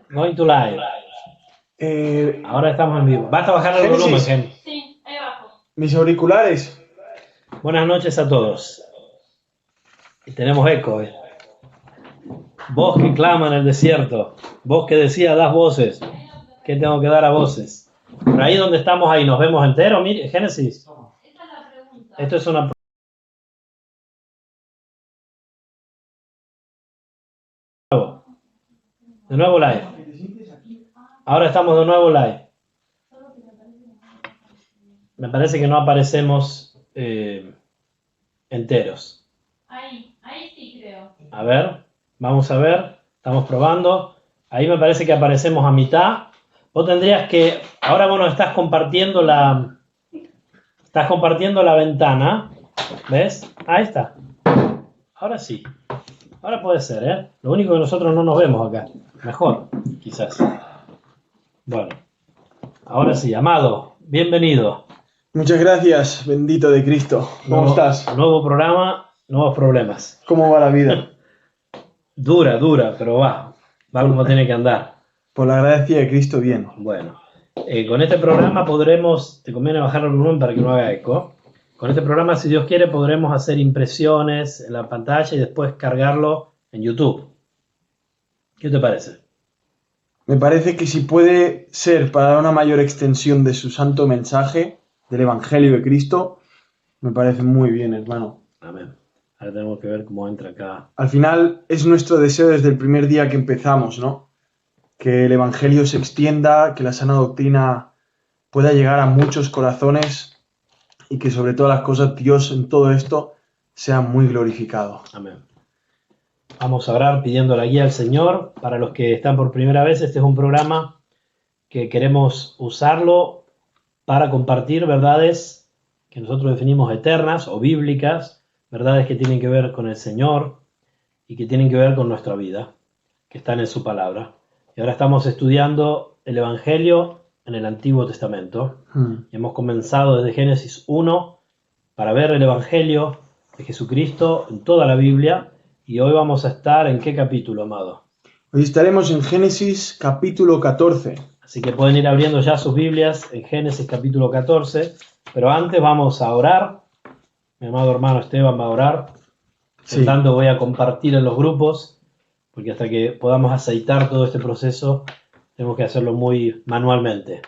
Going to live. Ahora estamos en vivo. Basta bajar el volumen, Gen. Sí, ahí abajo. Mis auriculares. Buenas noches a todos. Y tenemos eco. Voz que clama en el desierto. Voz que decía, das voces. ¿Qué tengo que dar a voces? Por ahí donde estamos, ahí nos vemos enteros. Mire, Génesis. Esta es la pregunta. Esto es una de nuevo live. Ahora estamos de nuevo live. Me parece que no aparecemos enteros. Ahí sí creo. A ver, vamos a ver. Estamos probando. Ahí me parece que aparecemos a mitad. Vos tendrías que... Ahora, bueno, estás compartiendo la ventana. ¿Ves? Ahí está. Ahora sí. Ahora puede ser, ¿eh? Lo único que nosotros no nos vemos acá. Mejor, quizás. Bueno. Ahora sí, Amado. Bienvenido. Muchas gracias, bendito de Cristo. ¿Cómo estás? Nuevo programa, nuevos problemas. ¿Cómo va la vida? Dura, pero va. Va como tiene que andar. Por la gracia de Cristo, bien. Bueno, con este programa podremos, te conviene bajar el volumen para que no haga eco. Con este programa, si Dios quiere, podremos hacer impresiones en la pantalla y después cargarlo en YouTube. ¿Qué te parece? Me parece que si puede ser para dar una mayor extensión de su santo mensaje, del Evangelio de Cristo, me parece muy bien, hermano. Amén. Ahora tenemos que ver cómo entra acá. Al final es nuestro deseo desde el primer día que empezamos, ¿no? Que el Evangelio se extienda, que la sana doctrina pueda llegar a muchos corazones y que sobre todas las cosas Dios en todo esto sea muy glorificado. Amén. Vamos a orar pidiendo la guía al Señor. Para los que están por primera vez, este es un programa que queremos usarlo para compartir verdades que nosotros definimos eternas o bíblicas, verdades que tienen que ver con el Señor y que tienen que ver con nuestra vida, que están en su palabra. Y ahora estamos estudiando el Evangelio en el Antiguo Testamento. Y hemos comenzado desde Génesis 1 para ver el Evangelio de Jesucristo en toda la Biblia. Y hoy vamos a estar ¿en qué capítulo, Amado? Hoy estaremos en Génesis capítulo 14. Así que pueden ir abriendo ya sus Biblias en Génesis capítulo 14. Pero antes vamos a orar. Mi amado hermano Esteban va a orar. Por tanto, voy a compartir en los grupos, porque hasta que podamos aceitar todo este proceso, tenemos que hacerlo muy manualmente.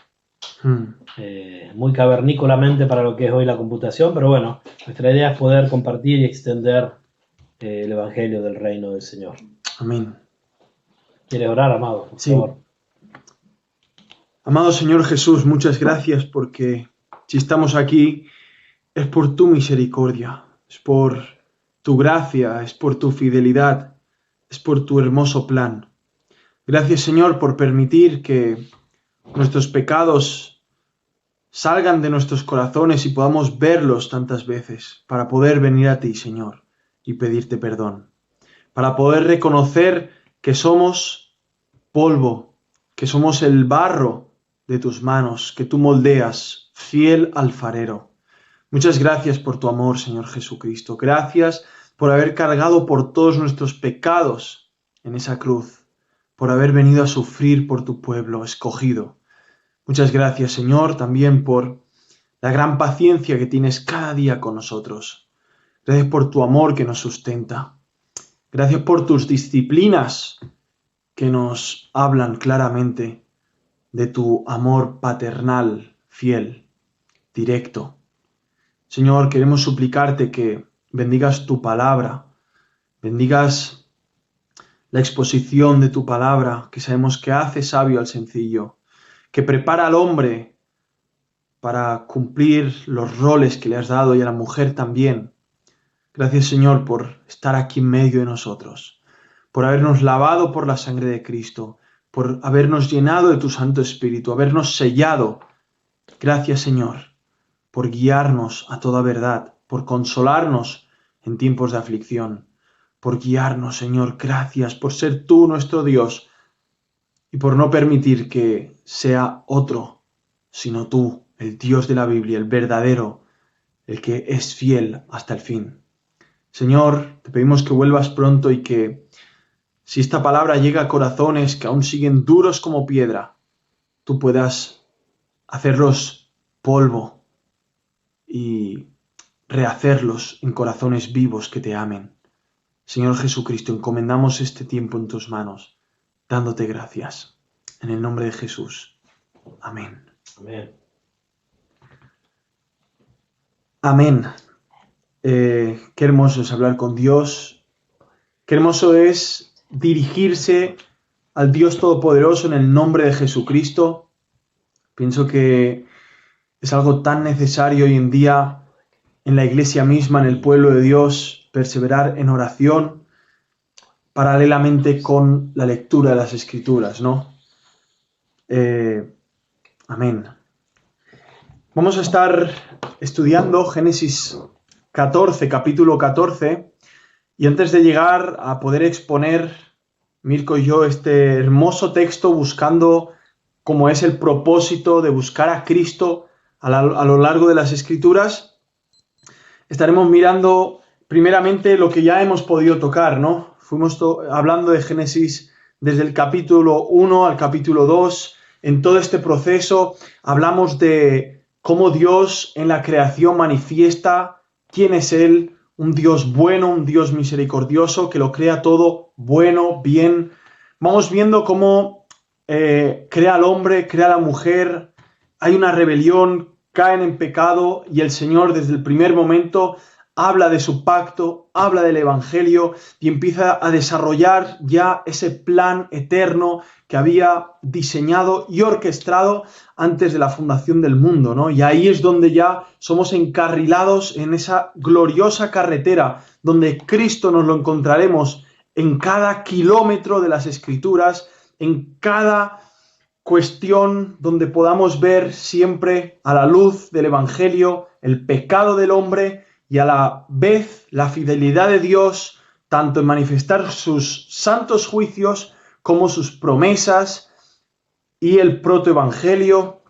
Muy cavernícolamente para lo que es hoy la computación, pero bueno, nuestra idea es poder compartir y extender el Evangelio del Reino del Señor. Amén. ¿Quieres orar, Amado? Por favor. Amado Señor Jesús, muchas gracias porque si estamos aquí es por tu misericordia, es por tu gracia, es por tu fidelidad, es por tu hermoso plan. Gracias, Señor, por permitir que nuestros pecados salgan de nuestros corazones y podamos verlos tantas veces para poder venir a ti, Señor, y pedirte perdón. Para poder reconocer que somos polvo, que somos el barro de tus manos, que tú moldeas, fiel alfarero. Muchas gracias por tu amor, Señor Jesucristo. Gracias por haber cargado por todos nuestros pecados en esa cruz, por haber venido a sufrir por tu pueblo escogido. Muchas gracias, Señor, también por la gran paciencia que tienes cada día con nosotros. Gracias por tu amor que nos sustenta. Gracias por tus disciplinas que nos hablan claramente de tu amor paternal, fiel, directo. Señor, queremos suplicarte que bendigas tu palabra, bendigas la exposición de tu palabra, que sabemos que hace sabio al sencillo, que prepara al hombre para cumplir los roles que le has dado y a la mujer también. Gracias, Señor, por estar aquí en medio de nosotros, por habernos lavado por la sangre de Cristo, por habernos llenado de tu Santo Espíritu, habernos sellado. Gracias, Señor, por guiarnos a toda verdad, por consolarnos en tiempos de aflicción, por guiarnos, Señor. Gracias por ser tú nuestro Dios y por no permitir que sea otro, sino tú, el Dios de la Biblia, el verdadero, el que es fiel hasta el fin. Señor, te pedimos que vuelvas pronto y que si esta palabra llega a corazones que aún siguen duros como piedra, tú puedas hacerlos polvo y rehacerlos en corazones vivos que te amen. Señor Jesucristo, encomendamos este tiempo en tus manos, dándote gracias. En el nombre de Jesús. Amén. Amén. Amén. Qué hermoso es hablar con Dios. Qué hermoso es dirigirse al Dios Todopoderoso en el nombre de Jesucristo. Pienso que es algo tan necesario hoy en día en la iglesia misma, en el pueblo de Dios, perseverar en oración paralelamente con la lectura de las Escrituras, ¿no? Amén. Vamos a estar estudiando Génesis 14, capítulo 14, y antes de llegar a poder exponer, Mirko y yo, este hermoso texto buscando cómo es el propósito de buscar a Cristo a lo largo de las Escrituras, estaremos mirando primeramente lo que ya hemos podido tocar, ¿no? Fuimos hablando de Génesis desde el capítulo 1 al capítulo 2. En todo este proceso hablamos de cómo Dios en la creación manifiesta quién es Él, un Dios bueno, un Dios misericordioso, que lo crea todo bueno, bien. Vamos viendo cómo crea al hombre, crea a la mujer, hay una rebelión, caen en pecado y el Señor desde el primer momento habla de su pacto, habla del Evangelio y empieza a desarrollar ya ese plan eterno que había diseñado y orquestado antes de la fundación del mundo, ¿no? Y ahí es donde ya somos encarrilados en esa gloriosa carretera donde Cristo nos lo encontraremos en cada kilómetro de las Escrituras, en cada cuestión donde podamos ver siempre a la luz del Evangelio el pecado del hombre y a la vez la fidelidad de Dios, tanto en manifestar sus santos juicios como sus promesas y el protoevangelio.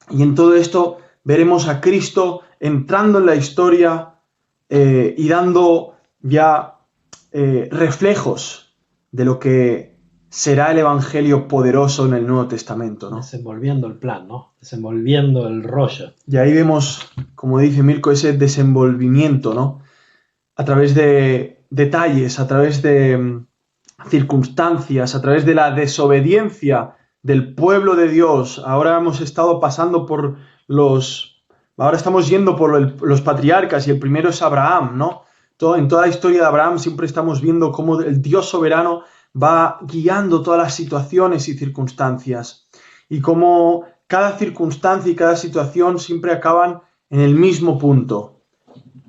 Y en todo esto veremos a Cristo entrando en la historia y dando ya reflejos de lo que será el Evangelio poderoso en el Nuevo Testamento, ¿no? Desenvolviendo el plan, ¿no? Desenvolviendo el rollo. Y ahí vemos, como dice Mirko, ese desenvolvimiento, ¿no? A través de detalles, a través de circunstancias, a través de la desobediencia del pueblo de Dios. Ahora hemos estado pasando por ahora estamos yendo por los patriarcas y el primero es Abraham, ¿no? En toda la historia de Abraham siempre estamos viendo cómo el Dios soberano va guiando todas las situaciones y circunstancias y cómo cada circunstancia y cada situación siempre acaban en el mismo punto.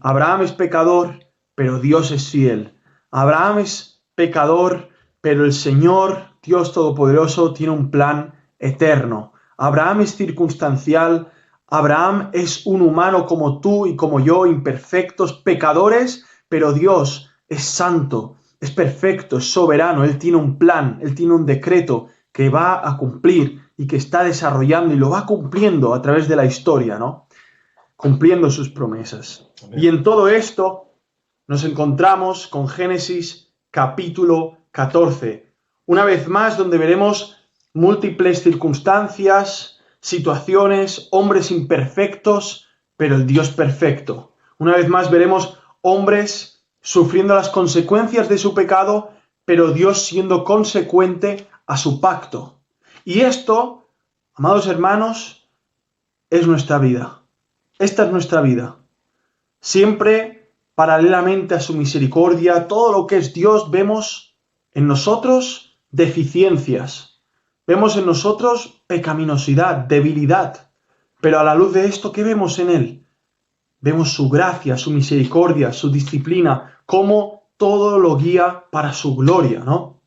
Abraham es pecador, pero Dios es fiel. Abraham es pecador, pero el Señor, Dios Todopoderoso, tiene un plan eterno. Abraham es circunstancial. Abraham es un humano como tú y como yo, imperfectos, pecadores, pero Dios es santo, es perfecto, es soberano. Él tiene un plan, Él tiene un decreto que va a cumplir y que está desarrollando y lo va cumpliendo a través de la historia, ¿no? Cumpliendo sus promesas. Amén. Y en todo esto nos encontramos con Génesis capítulo 14. Una vez más, donde veremos múltiples circunstancias, situaciones, hombres imperfectos, pero el Dios perfecto. Una vez más veremos hombres sufriendo las consecuencias de su pecado, pero Dios siendo consecuente a su pacto. Y esto, amados hermanos, es nuestra vida. Esta es nuestra vida. Siempre, paralelamente a su misericordia, todo lo que es Dios, vemos en nosotros deficiencias. Vemos en nosotros pecaminosidad, debilidad. Pero a la luz de esto, ¿qué vemos en Él? Vemos su gracia, su misericordia, su disciplina, cómo todo lo guía para su gloria, ¿no?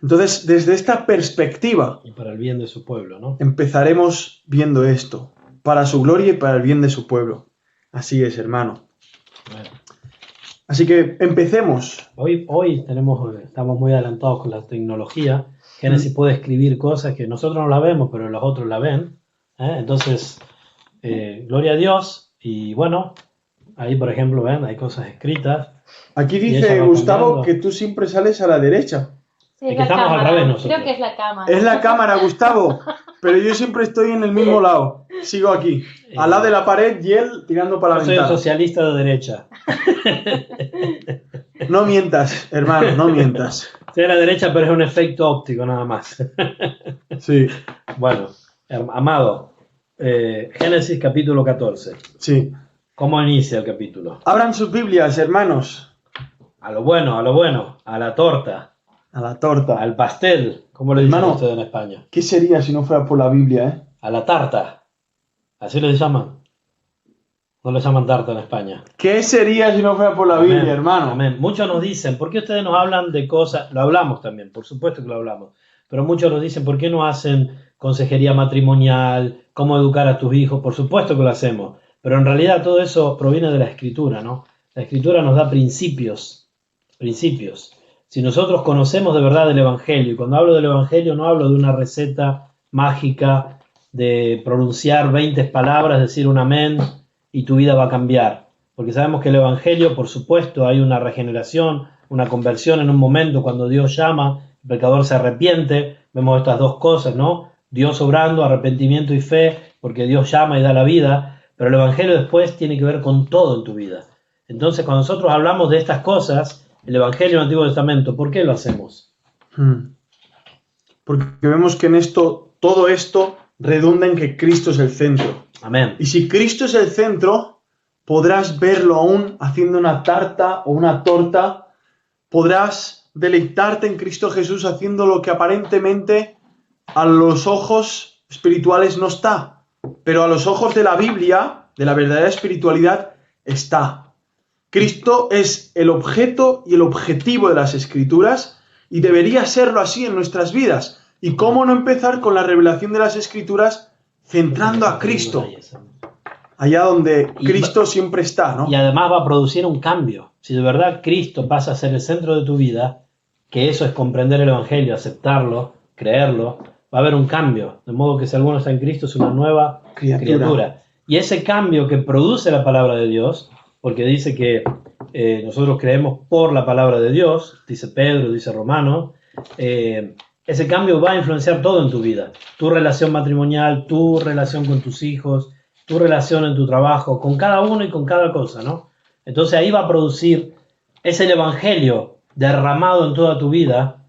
Entonces, desde esta perspectiva... Y para el bien de su pueblo, ¿no? Empezaremos viendo esto, para su gloria y para el bien de su pueblo. Así es, hermano. Bueno. Así que empecemos. Hoy estamos muy adelantados con la tecnología. Génesis puede escribir cosas que nosotros no la vemos, pero los otros la ven. Entonces, gloria a Dios. Y bueno, ahí por ejemplo, ven, hay cosas escritas. Aquí dice Gustavo que tú siempre sales a la derecha. Sí, Es es que la estamos al cámara. revés nosotros. Creo que es la cámara. Es la cámara, Gustavo, pero yo siempre estoy en el mismo lado. Sigo aquí, al lado de la pared y él tirando para Yo la soy un ventana. socialista de derecha. No mientas, hermano, no mientas. Soy de la derecha, pero es un efecto óptico nada más. Sí, Bueno, amado, Génesis capítulo 14. sí. ¿Cómo inicia el capítulo? Abran sus Biblias, hermanos. A lo bueno, a la torta, A la torta. al pastel, ¿cómo le dicen Hermano. ustedes en España? ¿Qué sería si no fuera por la Biblia, eh? A la tarta, así le llaman. No le llaman tarta en España. ¿Qué sería si no fuera por la Amén, Biblia, hermano? amén. Muchos nos dicen, ¿por qué ustedes nos hablan de cosas? Lo hablamos también, por supuesto que lo hablamos. Pero muchos nos dicen, ¿por qué no hacen consejería matrimonial? ¿Cómo educar a tus hijos? Por supuesto que lo hacemos. Pero en realidad todo eso proviene de la Escritura, ¿no? La Escritura nos da principios. Si nosotros conocemos de verdad el Evangelio, y cuando hablo del Evangelio no hablo de una receta mágica de pronunciar 20 palabras, decir un amén y tu vida va a cambiar. Porque sabemos que el Evangelio, por supuesto, hay una regeneración, una conversión en un momento cuando Dios llama, el pecador se arrepiente, vemos estas dos cosas, ¿no? Dios obrando, arrepentimiento y fe, porque Dios llama y da la vida, pero el Evangelio después tiene que ver con todo en tu vida. Entonces, cuando nosotros hablamos de estas cosas, el Evangelio del Antiguo Testamento, ¿por qué lo hacemos? Porque vemos que en esto, todo esto redunda en que Cristo es el centro. Amén. Y si Cristo es el centro, podrás verlo aún haciendo una tarta o una torta. Podrás deleitarte en Cristo Jesús haciendo lo que aparentemente a los ojos espirituales no está. Pero a los ojos de la Biblia, de la verdadera espiritualidad, está. Cristo es el objeto y el objetivo de las Escrituras y debería serlo así en nuestras vidas. ¿Y cómo no empezar con la revelación de las Escrituras centrando a Cristo? Allá donde Cristo siempre está, ¿no? Y además va a producir un cambio. Si de verdad Cristo pasa a ser el centro de tu vida, que eso es comprender el Evangelio, aceptarlo, creerlo, va a haber un cambio. De modo que si alguno está en Cristo es una nueva criatura. Y ese cambio que produce la palabra de Dios, porque dice que nosotros creemos por la palabra de Dios, dice Pedro, dice Romano, ese cambio va a influenciar todo en tu vida. Tu relación matrimonial, tu relación con tus hijos, tu relación en tu trabajo, con cada uno y con cada cosa, ¿no? Entonces ahí va a producir, es el Evangelio derramado en toda tu vida,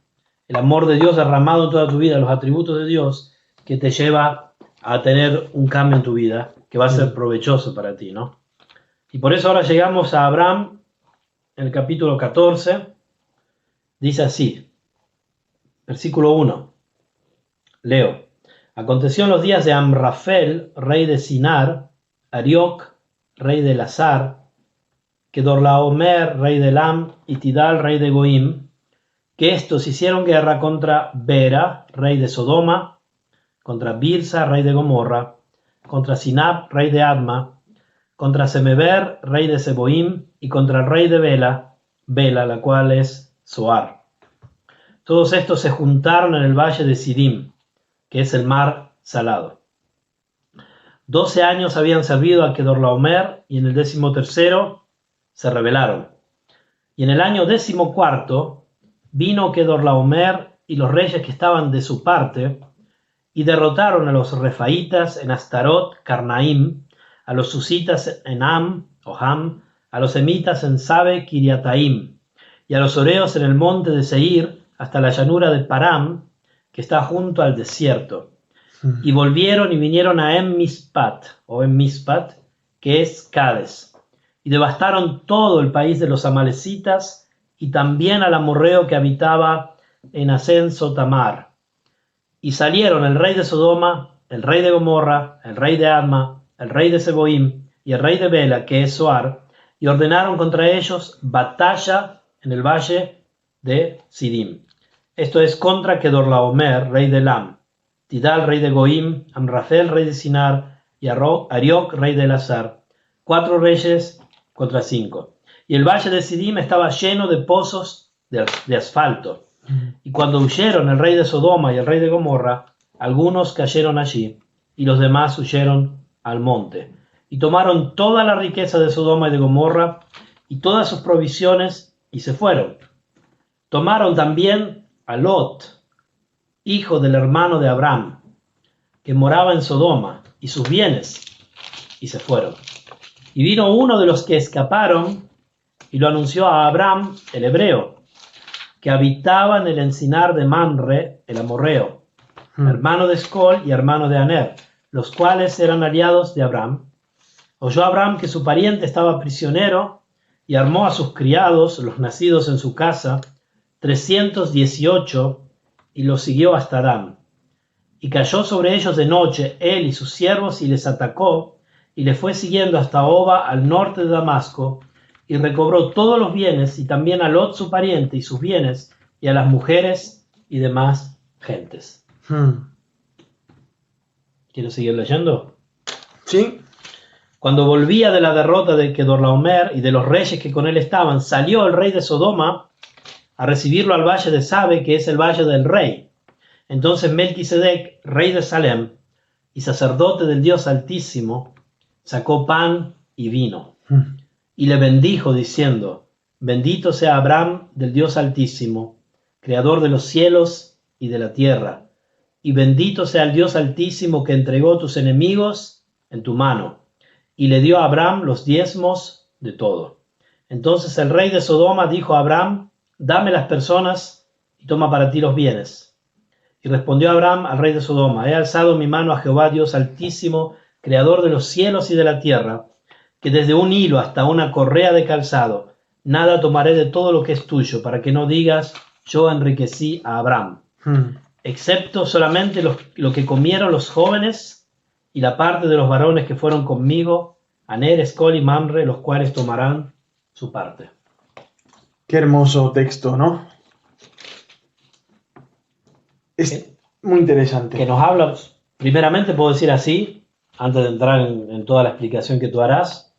el amor de Dios derramado en toda tu vida, los atributos de Dios, que te lleva a tener un cambio en tu vida, que va a ser provechoso para ti, ¿no? Y por eso ahora llegamos a Abraham, en el capítulo 14, dice así, versículo 1, leo. Aconteció en los días de Amrafel, rey de Sinar, Arioc, rey de Lazar, Kedorlaomer, rey de Elam, y Tidal, rey de Goim, que estos hicieron guerra contra Bera, rey de Sodoma, contra Birsa, rey de Gomorra, contra Sinab, rey de Adma, contra Semeber, rey de Seboim, y contra el rey de Bela, la cual es Zoar. Todos estos se juntaron en el valle de Sidim, que es el mar salado. 12 años habían servido a Kedorlaomer, y en el 13º se rebelaron. Y en el año 14 vino Kedorlaomer y los reyes que estaban de su parte, y derrotaron a los refaitas en Astarot, Carnaim, a los susitas en Ham, a los emitas en Sabe, Kiriataim, y a los oreos en el monte de Seir, hasta la llanura de Param, que está junto al desierto. Y volvieron y vinieron a Emmispat, que es Cades, y devastaron todo el país de los amalecitas, y también al amorreo que habitaba en Ascenso Tamar. Y salieron el rey de Sodoma, el rey de Gomorra, el rey de Adma, el rey de Seboim y el rey de Bela, que es Zoar, y ordenaron contra ellos batalla en el valle de Sidim. Esto es contra Kedorlaomer, rey de Elam, Tidal, rey de Goim, Amrafel, rey de Sinar, y Arioc, rey de Lazar. 4 reyes contra 5. Y el valle de Sidim estaba lleno de pozos de asfalto. Y cuando huyeron el rey de Sodoma y el rey de Gomorra, algunos cayeron allí, y los demás huyeron al monte. Y tomaron toda la riqueza de Sodoma y de Gomorra, y todas sus provisiones, y se fueron. Tomaron también a Lot, hijo del hermano de Abraham, que moraba en Sodoma, y sus bienes, y se fueron. Y vino uno de los que escaparon y lo anunció a Abraham, el hebreo, que habitaba en el encinar de Mamre, el amorreo, hermano de Escol y hermano de Aner, los cuales eran aliados de Abraham. Oyó Abraham que su pariente estaba prisionero y armó a sus criados, los nacidos en su casa, 318, y los siguió hasta Dan. Y cayó sobre ellos de noche él y sus siervos y les atacó, y les fue siguiendo hasta Oba al norte de Damasco, y recobró todos los bienes, y también a Lot su pariente y sus bienes, y a las mujeres y demás gentes. ¿Quieres seguir leyendo? Sí. Cuando volvía de la derrota de Kedorlaomer y de los reyes que con él estaban, salió el rey de Sodoma a recibirlo al valle de Sabe, que es el valle del rey. Entonces Melquisedec, rey de Salem y sacerdote del Dios Altísimo, sacó pan y vino y le bendijo diciendo: bendito sea Abraham del Dios Altísimo, creador de los cielos y de la tierra, y bendito sea el Dios Altísimo que entregó tus enemigos en tu mano, y le dio a Abraham los diezmos de todo. Entonces el rey de Sodoma dijo a Abraham: dame las personas y toma para ti los bienes. Y respondió Abraham al rey de Sodoma: he alzado mi mano a Jehová Dios Altísimo, creador de los cielos y de la tierra, que desde un hilo hasta una correa de calzado, nada tomaré de todo lo que es tuyo, para que no digas: yo enriquecí a Abraham, excepto solamente lo que comieron los jóvenes y la parte de los varones que fueron conmigo, Aner, Escol y Mamre, los cuales tomarán su parte. Qué hermoso texto, ¿no? Es muy interesante. Que nos habla, primeramente puedo decir así, antes de entrar en toda la explicación que tú harás,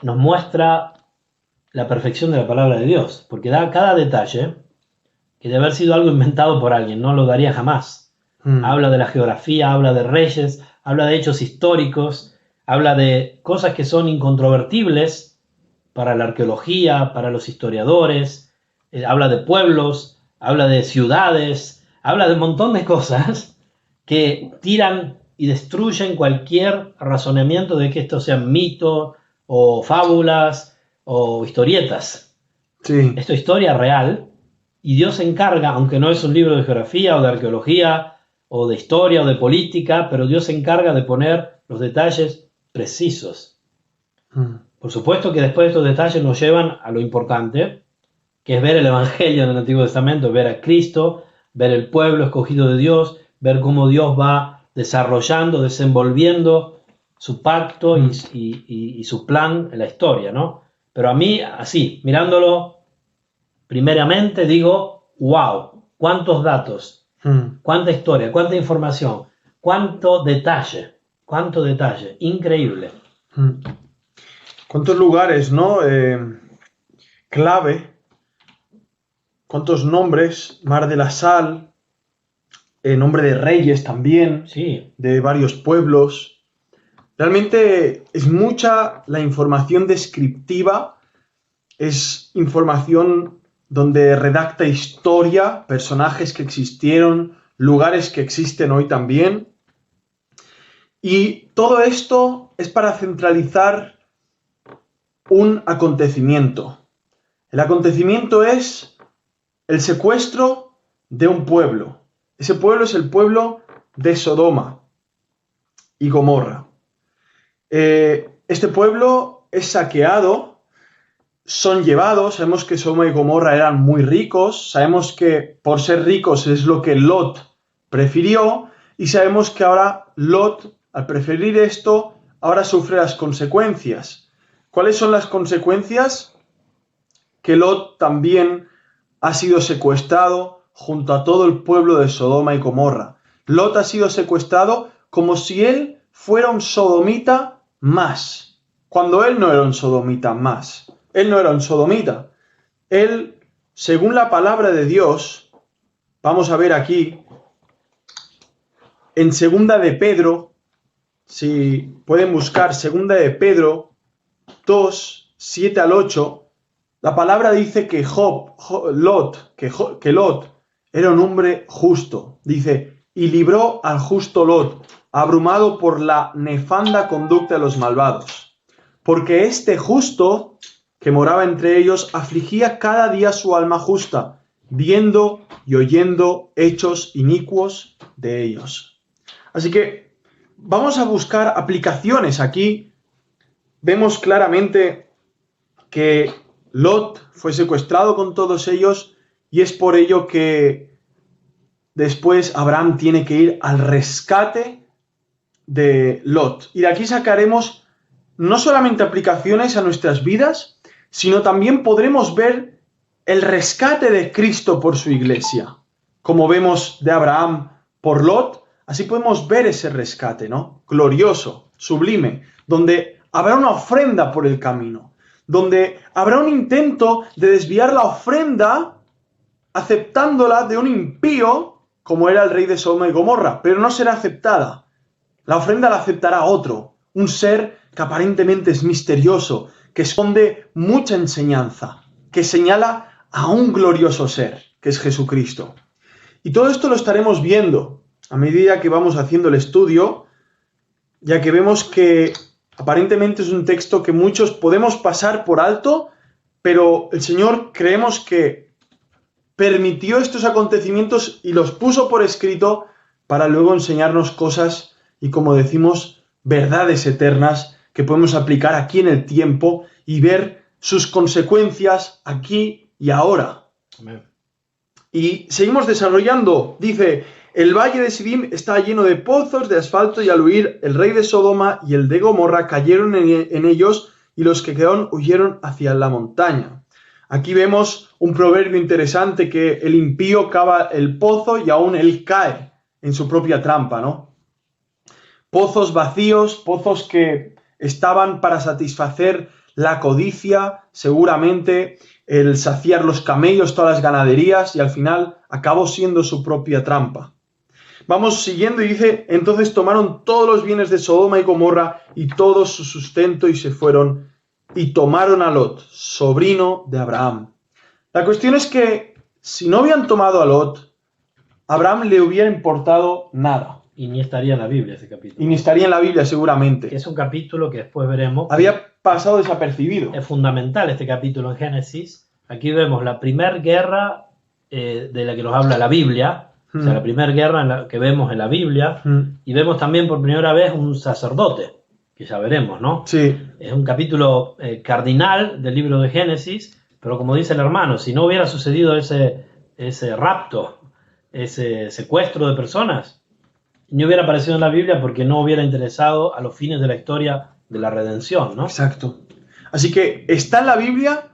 nos muestra la perfección de la palabra de Dios, porque da cada detalle que de haber sido algo inventado por alguien, no lo daría jamás. Habla de la geografía, habla de reyes, habla de hechos históricos, habla de cosas que son incontrovertibles para la arqueología, para los historiadores, habla de pueblos, habla de ciudades, habla de un montón de cosas que tiran y destruyen cualquier razonamiento de que esto sean mitos o fábulas o historietas. Sí. Esto es historia real y Dios se encarga, aunque no es un libro de geografía o de arqueología o de historia o de política, pero Dios se encarga de poner los detalles precisos. Por supuesto que después estos detalles nos llevan a lo importante, que es ver el Evangelio en el Antiguo Testamento, ver a Cristo, ver el pueblo escogido de Dios, ver cómo Dios va desarrollando, desenvolviendo su pacto y su plan en la historia, ¿no? Pero a mí, así, mirándolo primeramente, digo: wow, cuántos datos, cuánta historia, cuánta información, cuánto detalle, increíble. ¿Cuántos lugares, no? Clave. ¿Cuántos nombres? Mar de la Sal, nombre de reyes también, Sí. de varios pueblos. Realmente es mucha la información descriptiva, es información donde redacta historia, personajes que existieron, lugares que existen hoy también. Y todo esto es para centralizar un acontecimiento. El acontecimiento es el secuestro de un pueblo. Ese pueblo es el pueblo de Sodoma y Gomorra. Este pueblo es saqueado, son llevados. Sabemos que Sodoma y Gomorra eran muy ricos, sabemos que por ser ricos es lo que Lot prefirió, y sabemos que ahora Lot, al preferir esto, ahora sufre las consecuencias. ¿Cuáles son las consecuencias? Que Lot también ha sido secuestrado junto a todo el pueblo de Sodoma y Gomorra. Lot ha sido secuestrado como si él fuera un sodomita más, cuando él no era un sodomita más. Él no era un sodomita. Él, según la palabra de Dios, vamos a ver aquí, en Segunda de Pedro, si pueden buscar Segunda de Pedro 2, 7 al 8, La palabra dice que Lot era un hombre justo. Dice, y libró al justo Lot, abrumado por la nefanda conducta de los malvados. Porque este justo, que moraba entre ellos, afligía cada día su alma justa, viendo y oyendo hechos inicuos de ellos. Así que vamos a buscar aplicaciones. Aquí vemos claramente que Lot fue secuestrado con todos ellos y es por ello que después Abraham tiene que ir al rescate de Lot. Y de aquí sacaremos no solamente aplicaciones a nuestras vidas, sino también podremos ver el rescate de Cristo por su iglesia. Como vemos de Abraham por Lot, así podemos ver ese rescate, ¿no? Glorioso, sublime, donde habrá una ofrenda por el camino, donde habrá un intento de desviar la ofrenda aceptándola de un impío como era el rey de Sodoma y Gomorra, pero no será aceptada. La ofrenda la aceptará otro, un ser que aparentemente es misterioso, que esconde mucha enseñanza, que señala a un glorioso ser, que es Jesucristo. Y todo esto lo estaremos viendo a medida que vamos haciendo el estudio, ya que vemos que aparentemente es un texto que muchos podemos pasar por alto, pero el Señor creemos que permitió estos acontecimientos y los puso por escrito para luego enseñarnos cosas y, como decimos, verdades eternas que podemos aplicar aquí en el tiempo y ver sus consecuencias aquí y ahora. Amén. Y seguimos desarrollando. Dice, el valle de Sidim está lleno de pozos de asfalto y al huir el rey de Sodoma y el de Gomorra cayeron en ellos y los que quedaron huyeron hacia la montaña. Aquí vemos un proverbio interesante que el impío cava el pozo y aún él cae en su propia trampa, ¿no? Pozos vacíos, pozos que estaban para satisfacer la codicia, seguramente el saciar los camellos, todas las ganaderías, y al final acabó siendo su propia trampa. Vamos siguiendo y dice, entonces tomaron todos los bienes de Sodoma y Gomorra y todo su sustento y se fueron y tomaron a Lot, sobrino de Abraham. La cuestión es que si no habían tomado a Lot, a Abraham le hubiera importado nada. Y ni estaría en la Biblia ese capítulo. Y ni estaría en la Biblia seguramente. Es un capítulo que después veremos. Había pasado desapercibido. Es fundamental este capítulo en Génesis. Aquí vemos la primera guerra de la que nos habla la Biblia. O sea, la primera guerra que vemos en la Biblia. Y vemos también por primera vez un sacerdote, que ya veremos, ¿no? Sí. Es un capítulo cardinal del libro de Génesis, pero como dice el hermano, si no hubiera sucedido ese rapto, ese secuestro de personas, no hubiera aparecido en la Biblia porque no hubiera interesado a los fines de la historia de la redención, ¿no? Exacto. Así que está en la Biblia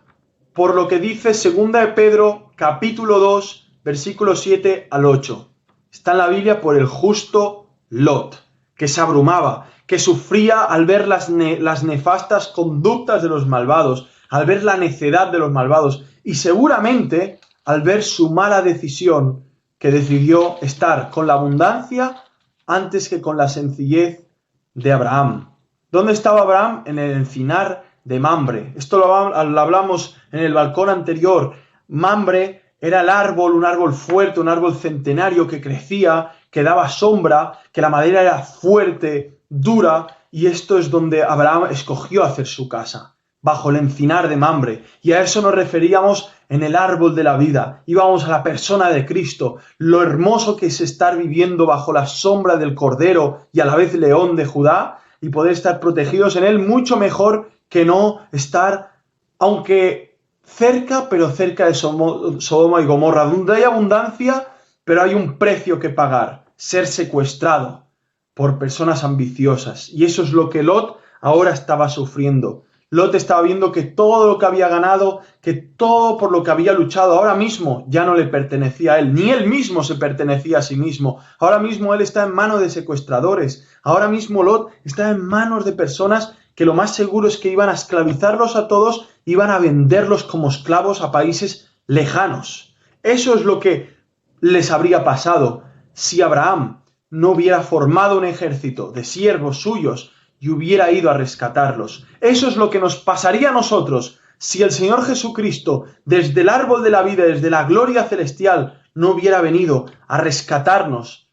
por lo que dice 2 de Pedro, capítulo 2, versículos 7 al 8. Está en la Biblia por el justo Lot, que se abrumaba, que sufría al ver las nefastas conductas de los malvados, al ver la necedad de los malvados y seguramente al ver su mala decisión, que decidió estar con la abundancia antes que con la sencillez de Abraham. ¿Dónde estaba Abraham? En el encinar de Mamre. Esto lo hablamos en el balcón anterior. Mamre era el árbol, un árbol fuerte, un árbol centenario que crecía, que daba sombra, que la madera era fuerte, dura, y esto es donde Abraham escogió hacer su casa, bajo el encinar de Mamre. Y a eso nos referíamos en el árbol de la vida. Íbamos a la persona de Cristo, lo hermoso que es estar viviendo bajo la sombra del Cordero y a la vez León de Judá y poder estar protegidos en él, mucho mejor que no estar, aunque cerca, pero cerca de Sodoma y Gomorra, donde hay abundancia, pero hay un precio que pagar, ser secuestrado por personas ambiciosas. Y eso es lo que Lot ahora estaba sufriendo. Lot estaba viendo que todo lo que había ganado, que todo por lo que había luchado ahora mismo ya no le pertenecía a él, ni él mismo se pertenecía a sí mismo. Ahora mismo él está en manos de secuestradores. Ahora mismo Lot está en manos de personas que lo más seguro es que iban a esclavizarlos a todos, iban a venderlos como esclavos a países lejanos. Eso es lo que les habría pasado si Abraham no hubiera formado un ejército de siervos suyos y hubiera ido a rescatarlos. Eso es lo que nos pasaría a nosotros si el Señor Jesucristo, desde el árbol de la vida, desde la gloria celestial, no hubiera venido a rescatarnos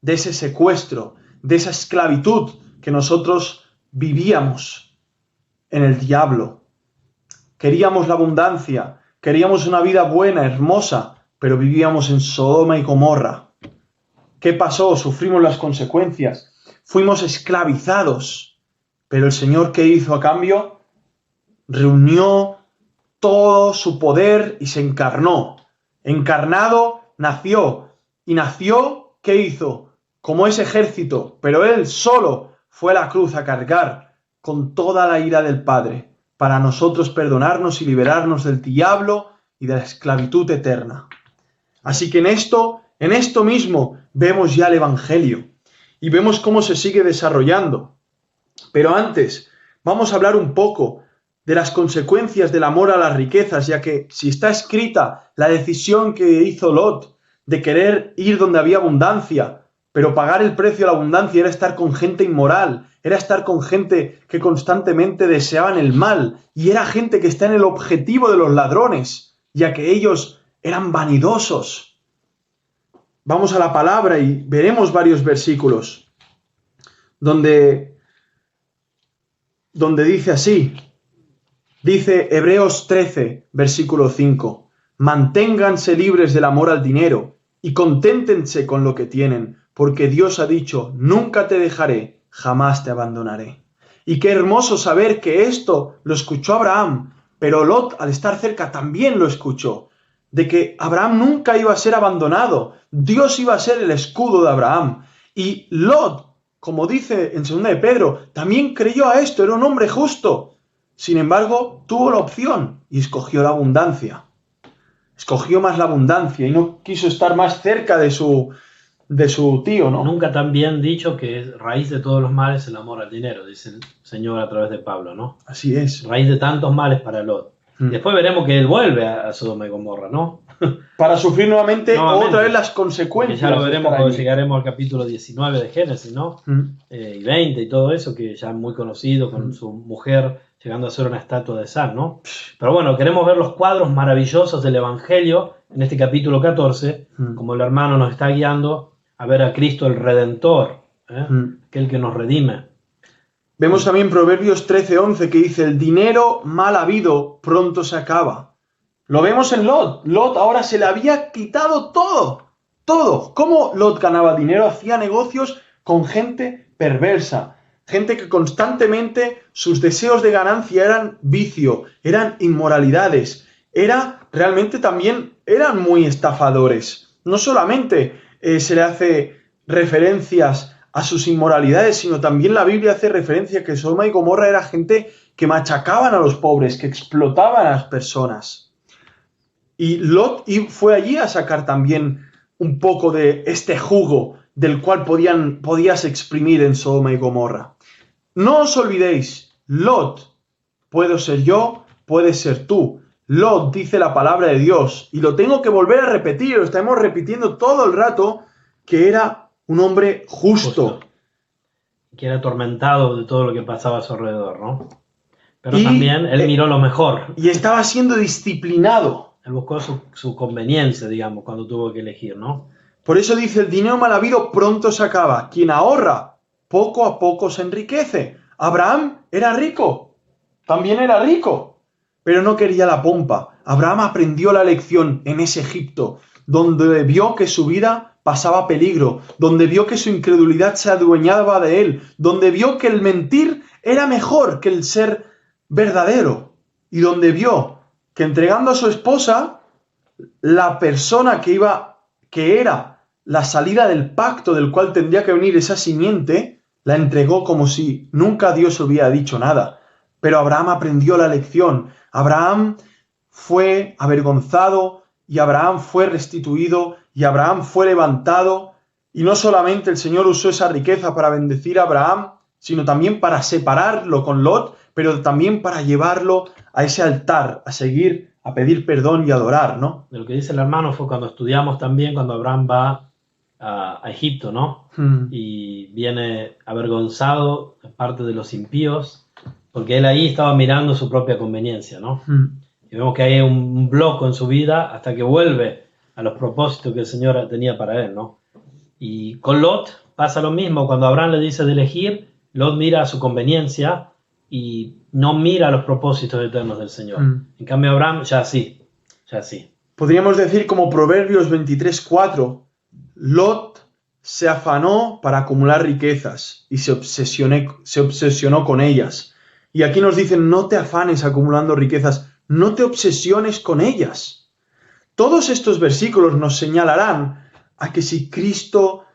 de ese secuestro, de esa esclavitud que nosotros vivíamos en el diablo. Queríamos la abundancia, queríamos una vida buena, hermosa, pero vivíamos en Sodoma y Gomorra. ¿Qué pasó? Sufrimos las consecuencias. Fuimos esclavizados. Pero el Señor, ¿qué hizo a cambio? Reunió todo su poder y se encarnó. Encarnado, nació. Y nació, ¿qué hizo? Como ese ejército. Pero Él solo fue a la cruz a cargar con toda la ira del Padre para nosotros perdonarnos y liberarnos del diablo y de la esclavitud eterna. Así que en esto mismo vemos ya el Evangelio y vemos cómo se sigue desarrollando. Pero antes, vamos a hablar un poco de las consecuencias del amor a las riquezas, ya que si está escrita la decisión que hizo Lot de querer ir donde había abundancia, pero pagar el precio de la abundancia era estar con gente inmoral, era estar con gente que constantemente deseaban el mal, y era gente que está en el objetivo de los ladrones, ya que ellos eran vanidosos. Vamos a la palabra y veremos varios versículos donde dice así. Dice Hebreos 13, versículo 5. Manténganse libres del amor al dinero y conténtense con lo que tienen, porque Dios ha dicho, nunca te dejaré, jamás te abandonaré. Y qué hermoso saber que esto lo escuchó Abraham, pero Lot, al estar cerca, también lo escuchó, de que Abraham nunca iba a ser abandonado, Dios iba a ser el escudo de Abraham. Y Lot, como dice en 2 de Pedro, también creyó a esto, era un hombre justo. Sin embargo, tuvo la opción y escogió la abundancia. Escogió más la abundancia y no quiso estar más cerca de su tío, ¿no? Nunca tan bien dicho que raíz de todos los males el amor al dinero, dice el Señor a través de Pablo, ¿no? Así es. Raíz de tantos males para Lot. Después veremos que él vuelve a Sodoma y Gomorra, ¿no? Para sufrir nuevamente otra vez las consecuencias. Que ya lo veremos cuando llegaremos al capítulo 19 de Génesis, ¿no? Y 20 y todo eso, que ya es muy conocido, con su mujer llegando a ser una estatua de sal, ¿no? Pero bueno, queremos ver los cuadros maravillosos del Evangelio en este capítulo 14, como el hermano nos está guiando a ver a Cristo el Redentor, aquel que nos redime. Vemos también Proverbios 13:11 que dice, el dinero mal habido pronto se acaba. Lo vemos en Lot. Lot ahora se le había quitado todo. ¿Cómo Lot ganaba dinero? Hacía negocios con gente perversa, gente que constantemente sus deseos de ganancia eran vicio, eran inmoralidades, eran muy estafadores. No solamente se le hace referencias a sus inmoralidades, sino también la Biblia hace referencia a que Sodoma y Gomorra era gente que machacaban a los pobres, que explotaban a las personas. Y Lot fue allí a sacar también un poco de este jugo del cual podías exprimir en Sodoma y Gomorra. No os olvidéis, Lot, puedo ser yo, puedes ser tú. Lot dice la palabra de Dios, y lo tengo que volver a repetir, lo estamos repitiendo todo el rato, que era un hombre justo. Que era atormentado de todo lo que pasaba a su alrededor, ¿no? Pero también él miró lo mejor. Y estaba siendo disciplinado. Él buscó su conveniencia, digamos, cuando tuvo que elegir, ¿no? Por eso dice, el dinero mal habido pronto se acaba. Quien ahorra, poco a poco se enriquece. Abraham era rico, también era rico, pero no quería la pompa. Abraham aprendió la lección en ese Egipto, donde vio que su vida pasaba peligro, donde vio que su incredulidad se adueñaba de él, donde vio que el mentir era mejor que el ser verdadero, y donde vio que entregando a su esposa, la persona que era la salida del pacto del cual tendría que venir esa simiente, la entregó como si nunca Dios hubiera dicho nada. Pero Abraham aprendió la lección. Abraham fue avergonzado y Abraham fue restituido y Abraham fue levantado. Y no solamente el Señor usó esa riqueza para bendecir a Abraham, sino también para separarlo con Lot, pero también para llevarlo a ese altar, a seguir, a pedir perdón y adorar, ¿no? De lo que dice el hermano fue cuando estudiamos también, cuando Abraham va a Egipto, ¿no? Y viene avergonzado de parte de los impíos porque él ahí estaba mirando su propia conveniencia, ¿no? Y vemos que hay un bloque en su vida hasta que vuelve a los propósitos que el Señor tenía para él, ¿no? Y con Lot pasa lo mismo. Cuando Abraham le dice de elegir, Lot mira a su conveniencia y no mira los propósitos eternos del Señor. En cambio Abraham ya sí. Podríamos decir como Proverbios 23:4, Lot se afanó para acumular riquezas y se obsesionó con ellas. Y aquí nos dicen, no te afanes acumulando riquezas, no te obsesiones con ellas. Todos estos versículos nos señalarán a que si Cristo,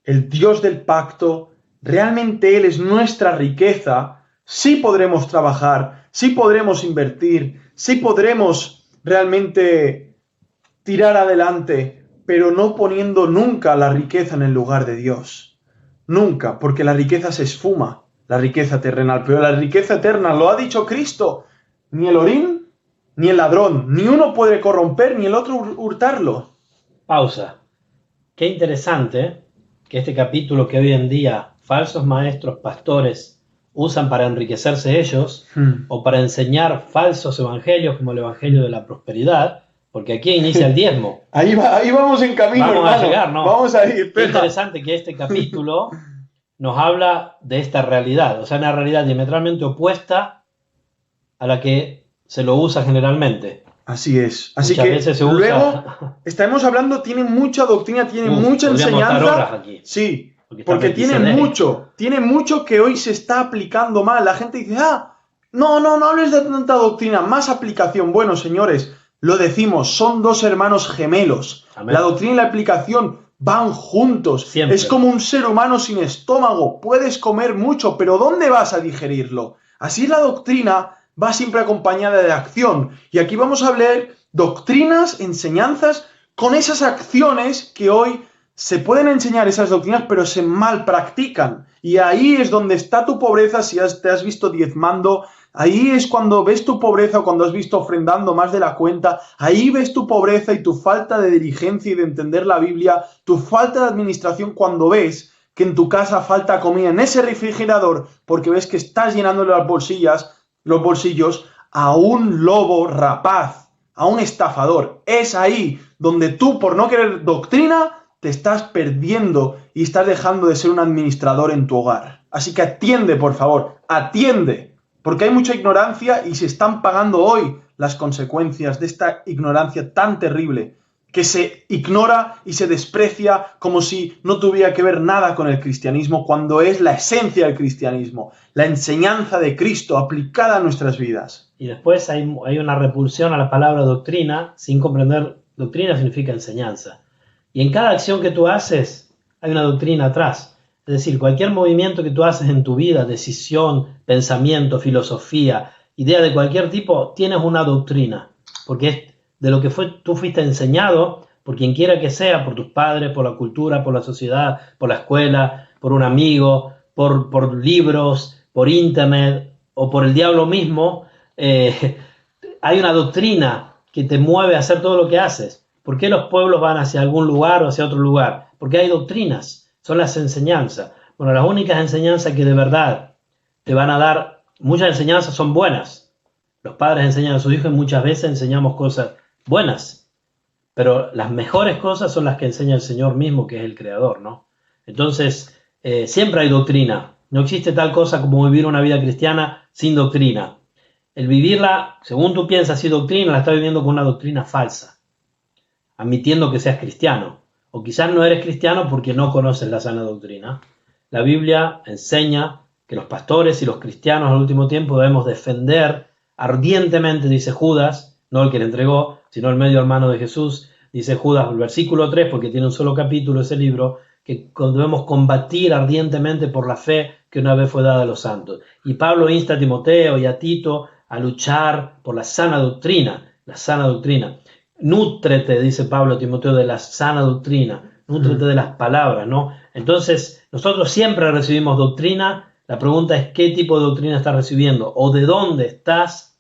el Dios del pacto, realmente Él es nuestra riqueza, sí podremos trabajar, sí podremos invertir, sí podremos realmente tirar adelante, pero no poniendo nunca la riqueza en el lugar de Dios. Nunca, porque la riqueza se esfuma, la riqueza terrenal, pero la riqueza eterna, lo ha dicho Cristo, ni el orín, ni el ladrón, ni uno puede corromper, ni el otro hurtarlo. Pausa. Qué interesante que este capítulo que hoy en día falsos maestros, pastores, usan para enriquecerse ellos o para enseñar falsos evangelios como el evangelio de la prosperidad, porque aquí inicia el diezmo. Ahí vamos en camino, vamos hermano. A llegar, ¿no? Vamos a ir. Qué interesante que este capítulo nos habla de esta realidad, o sea, una realidad diametralmente opuesta a la que se lo usa generalmente. Así es. Así Muchas que veces se luego usa. estaremos hablando, tiene mucha doctrina, tiene mucha Podríamos estar enseñanza. horas aquí, sí, porque tiene mucho que hoy se está aplicando mal. La gente dice, no hables de tanta doctrina, más aplicación. Bueno, señores, lo decimos, son dos hermanos gemelos. Amén. La doctrina y la aplicación van juntos. Siempre. Es como un ser humano sin estómago. Puedes comer mucho, pero ¿dónde vas a digerirlo? Así la doctrina va siempre acompañada de acción. Y aquí vamos a hablar doctrinas, enseñanzas, con esas acciones que hoy se pueden enseñar esas doctrinas, pero se mal practican. Y ahí es donde está tu pobreza si te has visto diezmando. Ahí es cuando ves tu pobreza, cuando has visto ofrendando más de la cuenta. Ahí ves tu pobreza y tu falta de diligencia y de entender la Biblia, tu falta de administración cuando ves que en tu casa falta comida en ese refrigerador porque ves que estás llenándole los bolsillos a un lobo rapaz, a un estafador. Es ahí donde tú, por no querer doctrina, te estás perdiendo y estás dejando de ser un administrador en tu hogar. Así que atiende, por favor, atiende, porque hay mucha ignorancia y se están pagando hoy las consecuencias de esta ignorancia tan terrible que se ignora y se desprecia como si no tuviera que ver nada con el cristianismo, cuando es la esencia del cristianismo, la enseñanza de Cristo aplicada a nuestras vidas. Y después hay una repulsión a la palabra doctrina, sin comprender. Doctrina significa enseñanza. Y en cada acción que tú haces, hay una doctrina atrás. Es decir, cualquier movimiento que tú haces en tu vida, decisión, pensamiento, filosofía, idea de cualquier tipo, tienes una doctrina. Porque es de lo que tú fuiste enseñado, por quien quiera que sea, por tus padres, por la cultura, por la sociedad, por la escuela, por un amigo, por libros, por internet o por el diablo mismo. Hay una doctrina que te mueve a hacer todo lo que haces. ¿Por qué los pueblos van hacia algún lugar o hacia otro lugar? Porque hay doctrinas, son las enseñanzas. Bueno, las únicas enseñanzas que de verdad te van a dar, muchas enseñanzas son buenas. Los padres enseñan a sus hijos y muchas veces enseñamos cosas buenas. Pero las mejores cosas son las que enseña el Señor mismo, que es el Creador, ¿no? Entonces, siempre hay doctrina. No existe tal cosa como vivir una vida cristiana sin doctrina. El vivirla, según tú piensas, sin doctrina, la estás viviendo con una doctrina falsa, admitiendo que seas cristiano. O quizás no eres cristiano porque no conoces la sana doctrina. La Biblia enseña que los pastores y los cristianos al último tiempo debemos defender ardientemente, dice Judas, no el que le entregó, sino el medio hermano de Jesús, dice Judas, el versículo 3, porque tiene un solo capítulo ese libro, que debemos combatir ardientemente por la fe que una vez fue dada a los santos. Y Pablo insta a Timoteo y a Tito a luchar por la sana doctrina, la sana doctrina. Nútrete, dice Pablo a Timoteo, de la sana doctrina, nútrete de las palabras, ¿no? Entonces, nosotros siempre recibimos doctrina. La pregunta es qué tipo de doctrina estás recibiendo o de dónde estás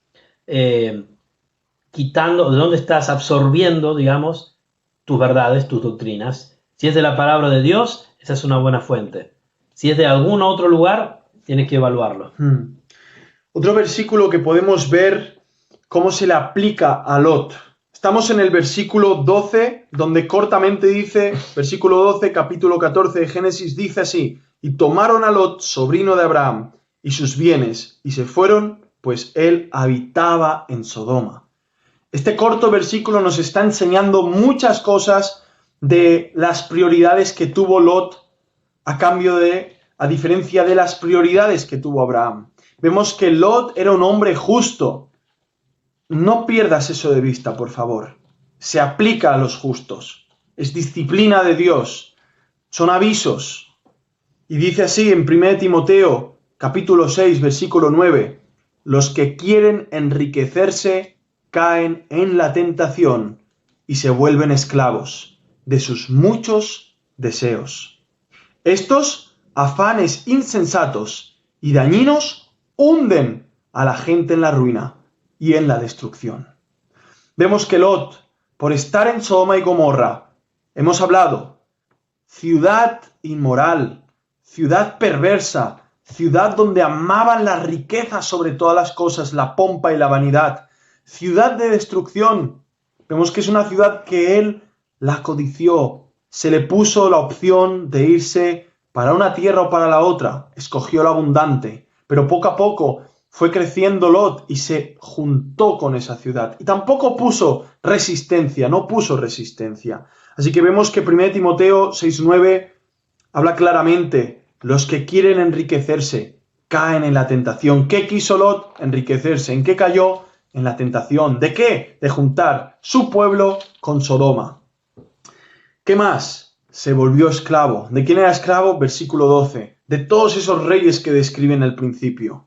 quitando, de dónde estás absorbiendo, digamos, tus verdades, tus doctrinas. Si es de la palabra de Dios, esa es una buena fuente. Si es de algún otro lugar, tienes que evaluarlo. Otro versículo que podemos ver cómo se le aplica a Lot. Estamos en el versículo 12, donde cortamente dice, versículo 12, capítulo 14 de Génesis, dice así: y tomaron a Lot, sobrino de Abraham, y sus bienes, y se fueron, pues él habitaba en Sodoma. Este corto versículo nos está enseñando muchas cosas de las prioridades que tuvo Lot a diferencia de las prioridades que tuvo Abraham. Vemos que Lot era un hombre justo. No pierdas eso de vista, por favor. Se aplica a los justos. Es disciplina de Dios. Son avisos. Y dice así en 1 Timoteo, capítulo 6, versículo 9: los que quieren enriquecerse caen en la tentación y se vuelven esclavos de sus muchos deseos. Estos afanes insensatos y dañinos hunden a la gente en la ruina y en la destrucción. Vemos que Lot, por estar en Sodoma y Gomorra, hemos hablado, ciudad inmoral, ciudad perversa, ciudad donde amaban la riqueza sobre todas las cosas, la pompa y la vanidad, ciudad de destrucción. Vemos que es una ciudad que él la codició, se le puso la opción de irse para una tierra o para la otra, escogió la abundante, pero poco a poco fue creciendo Lot y se juntó con esa ciudad. Y tampoco puso resistencia. Así que vemos que 1 Timoteo 6:9 habla claramente: los que quieren enriquecerse caen en la tentación. ¿Qué quiso Lot? Enriquecerse. ¿En qué cayó? En la tentación. ¿De qué? De juntar su pueblo con Sodoma. ¿Qué más? Se volvió esclavo. ¿De quién era esclavo? Versículo 12. De todos esos reyes que describen al principio.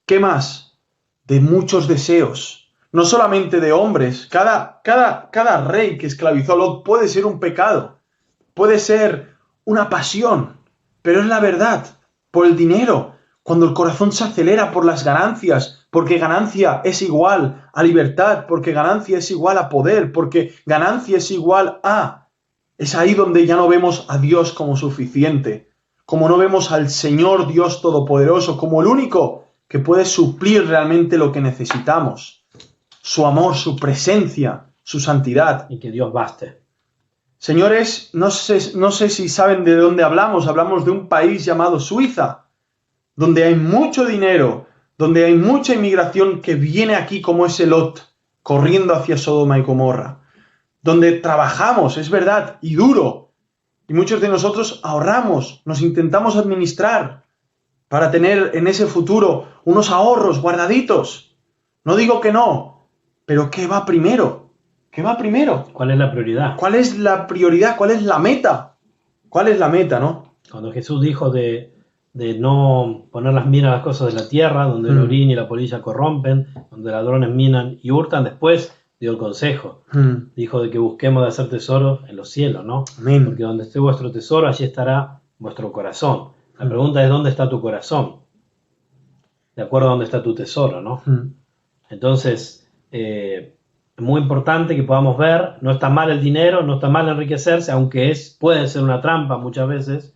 ¿Qué más? De muchos deseos. No solamente de hombres. Cada rey que esclavizó a Lot puede ser un pecado. Puede ser una pasión. Pero es la verdad. Por el dinero. Cuando el corazón se acelera por las ganancias. Porque ganancia es igual a libertad. Porque ganancia es igual a poder. Porque ganancia es igual a... Es ahí donde ya no vemos a Dios como suficiente. Como no vemos al Señor Dios Todopoderoso como el único que puede suplir realmente lo que necesitamos. Su amor, su presencia, su santidad. Y que Dios baste. Señores, no sé si saben de dónde hablamos. Hablamos de un país llamado Suiza, donde hay mucho dinero, donde hay mucha inmigración que viene aquí como ese Lot, corriendo hacia Sodoma y Gomorra. Donde trabajamos, es verdad, y duro. Y muchos de nosotros ahorramos, nos intentamos administrar para tener en ese futuro unos ahorros guardaditos. No digo que no, pero ¿qué va primero? ¿Qué va primero? ¿Cuál es la prioridad? ¿Cuál es la prioridad? ¿Cuál es la meta? ¿Cuál es la meta, no? Cuando Jesús dijo de no poner las miras a las cosas de la tierra, donde el orín y la polilla corrompen, donde ladrones minan y hurtan, después dio el consejo. Dijo de que busquemos de hacer tesoros en los cielos, ¿no? Amén. Porque donde esté vuestro tesoro, allí estará vuestro corazón. La pregunta es: ¿dónde está tu corazón? De acuerdo a dónde está tu tesoro, ¿no? Entonces, es muy importante que podamos ver, no está mal el dinero, no está mal enriquecerse, aunque puede ser una trampa muchas veces,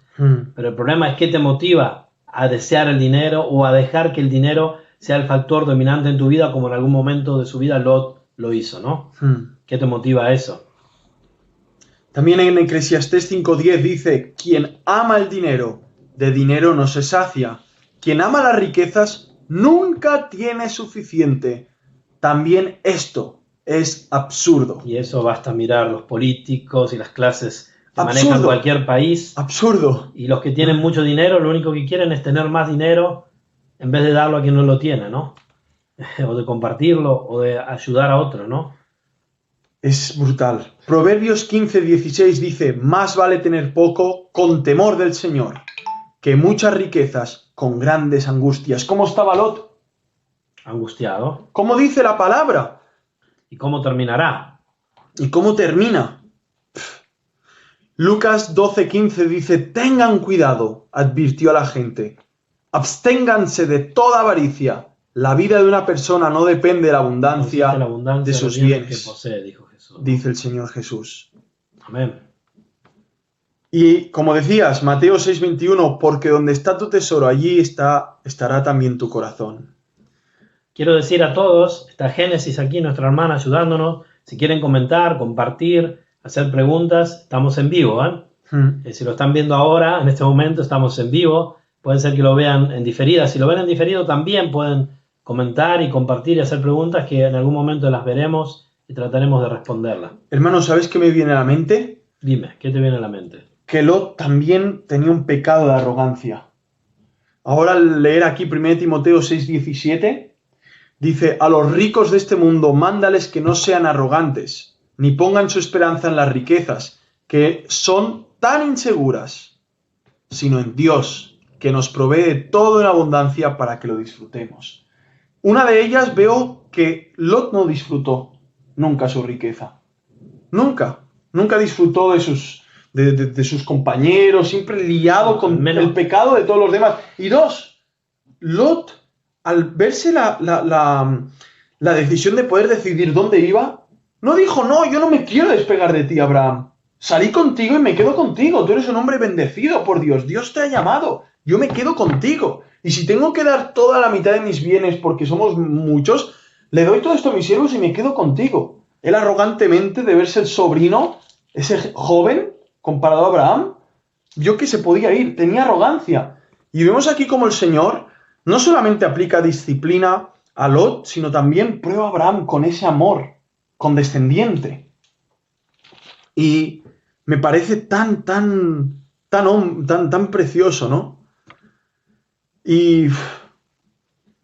pero el problema es qué te motiva a desear el dinero o a dejar que el dinero sea el factor dominante en tu vida, como en algún momento de su vida Lot lo hizo, ¿no? ¿Qué te motiva a eso? También en Eclesiastés 5:10 dice: quien ama el dinero, de dinero no se sacia. Quien ama las riquezas nunca tiene suficiente. También esto es absurdo. Y eso basta mirar los políticos y las clases que Absurdo. manejan cualquier país. Absurdo. Y los que tienen mucho dinero, lo único que quieren es tener más dinero en vez de darlo a quien no lo tiene, ¿no? O de compartirlo, o de ayudar a otro, ¿no? Es brutal. Proverbios 15:16 dice: más vale tener poco con temor del Señor que muchas riquezas con grandes angustias. ¿Cómo estaba Lot? Angustiado. ¿Cómo dice la palabra? ¿Y cómo terminará? ¿Y cómo termina? Lucas 12:15 dice: tengan cuidado, advirtió a la gente. Absténganse de toda avaricia. La vida de una persona no depende de la abundancia, de sus bienes, que posee, dijo Jesús. dice el Señor Jesús. Amén. Y como decías, Mateo 6:21, porque donde está tu tesoro, allí estará también tu corazón. quiero decir a todos, está Génesis aquí, nuestra hermana, ayudándonos. Si quieren comentar, compartir, hacer preguntas, estamos en vivo, ¿eh? Si lo están viendo ahora, en este momento, estamos en vivo. Puede ser que lo vean en diferida. Si lo ven en diferido, también pueden comentar y compartir y hacer preguntas que en algún momento las veremos y trataremos de responderlas. Hermano, ¿sabes qué me viene a la mente? Dime, ¿qué te viene a la mente? Que Lot también tenía un pecado de arrogancia. Ahora al leer aquí 1 Timoteo 6:17, dice: a los ricos de este mundo mándales que no sean arrogantes, ni pongan su esperanza en las riquezas, que son tan inseguras, sino en Dios, que nos provee de todo en abundancia para que lo disfrutemos. Una de ellas veo que Lot no disfrutó nunca su riqueza. Nunca disfrutó de sus compañeros, siempre liado con el pecado de todos los demás. Y dos, Lot, al verse la decisión de poder decidir dónde iba, no dijo: no, yo no me quiero despegar de ti, Abraham. Salí contigo y me quedo contigo. Tú eres un hombre bendecido por Dios. Dios te ha llamado. Yo me quedo contigo. Y si tengo que dar toda la mitad de mis bienes porque somos muchos, le doy todo esto a mis siervos y me quedo contigo. Él arrogantemente, de verse el sobrino, ese joven, comparado a Abraham, vio que se podía ir. Tenía arrogancia. Y vemos aquí como el Señor no solamente aplica disciplina a Lot, sino también prueba a Abraham con ese amor condescendiente. Y me parece tan precioso, ¿no? Y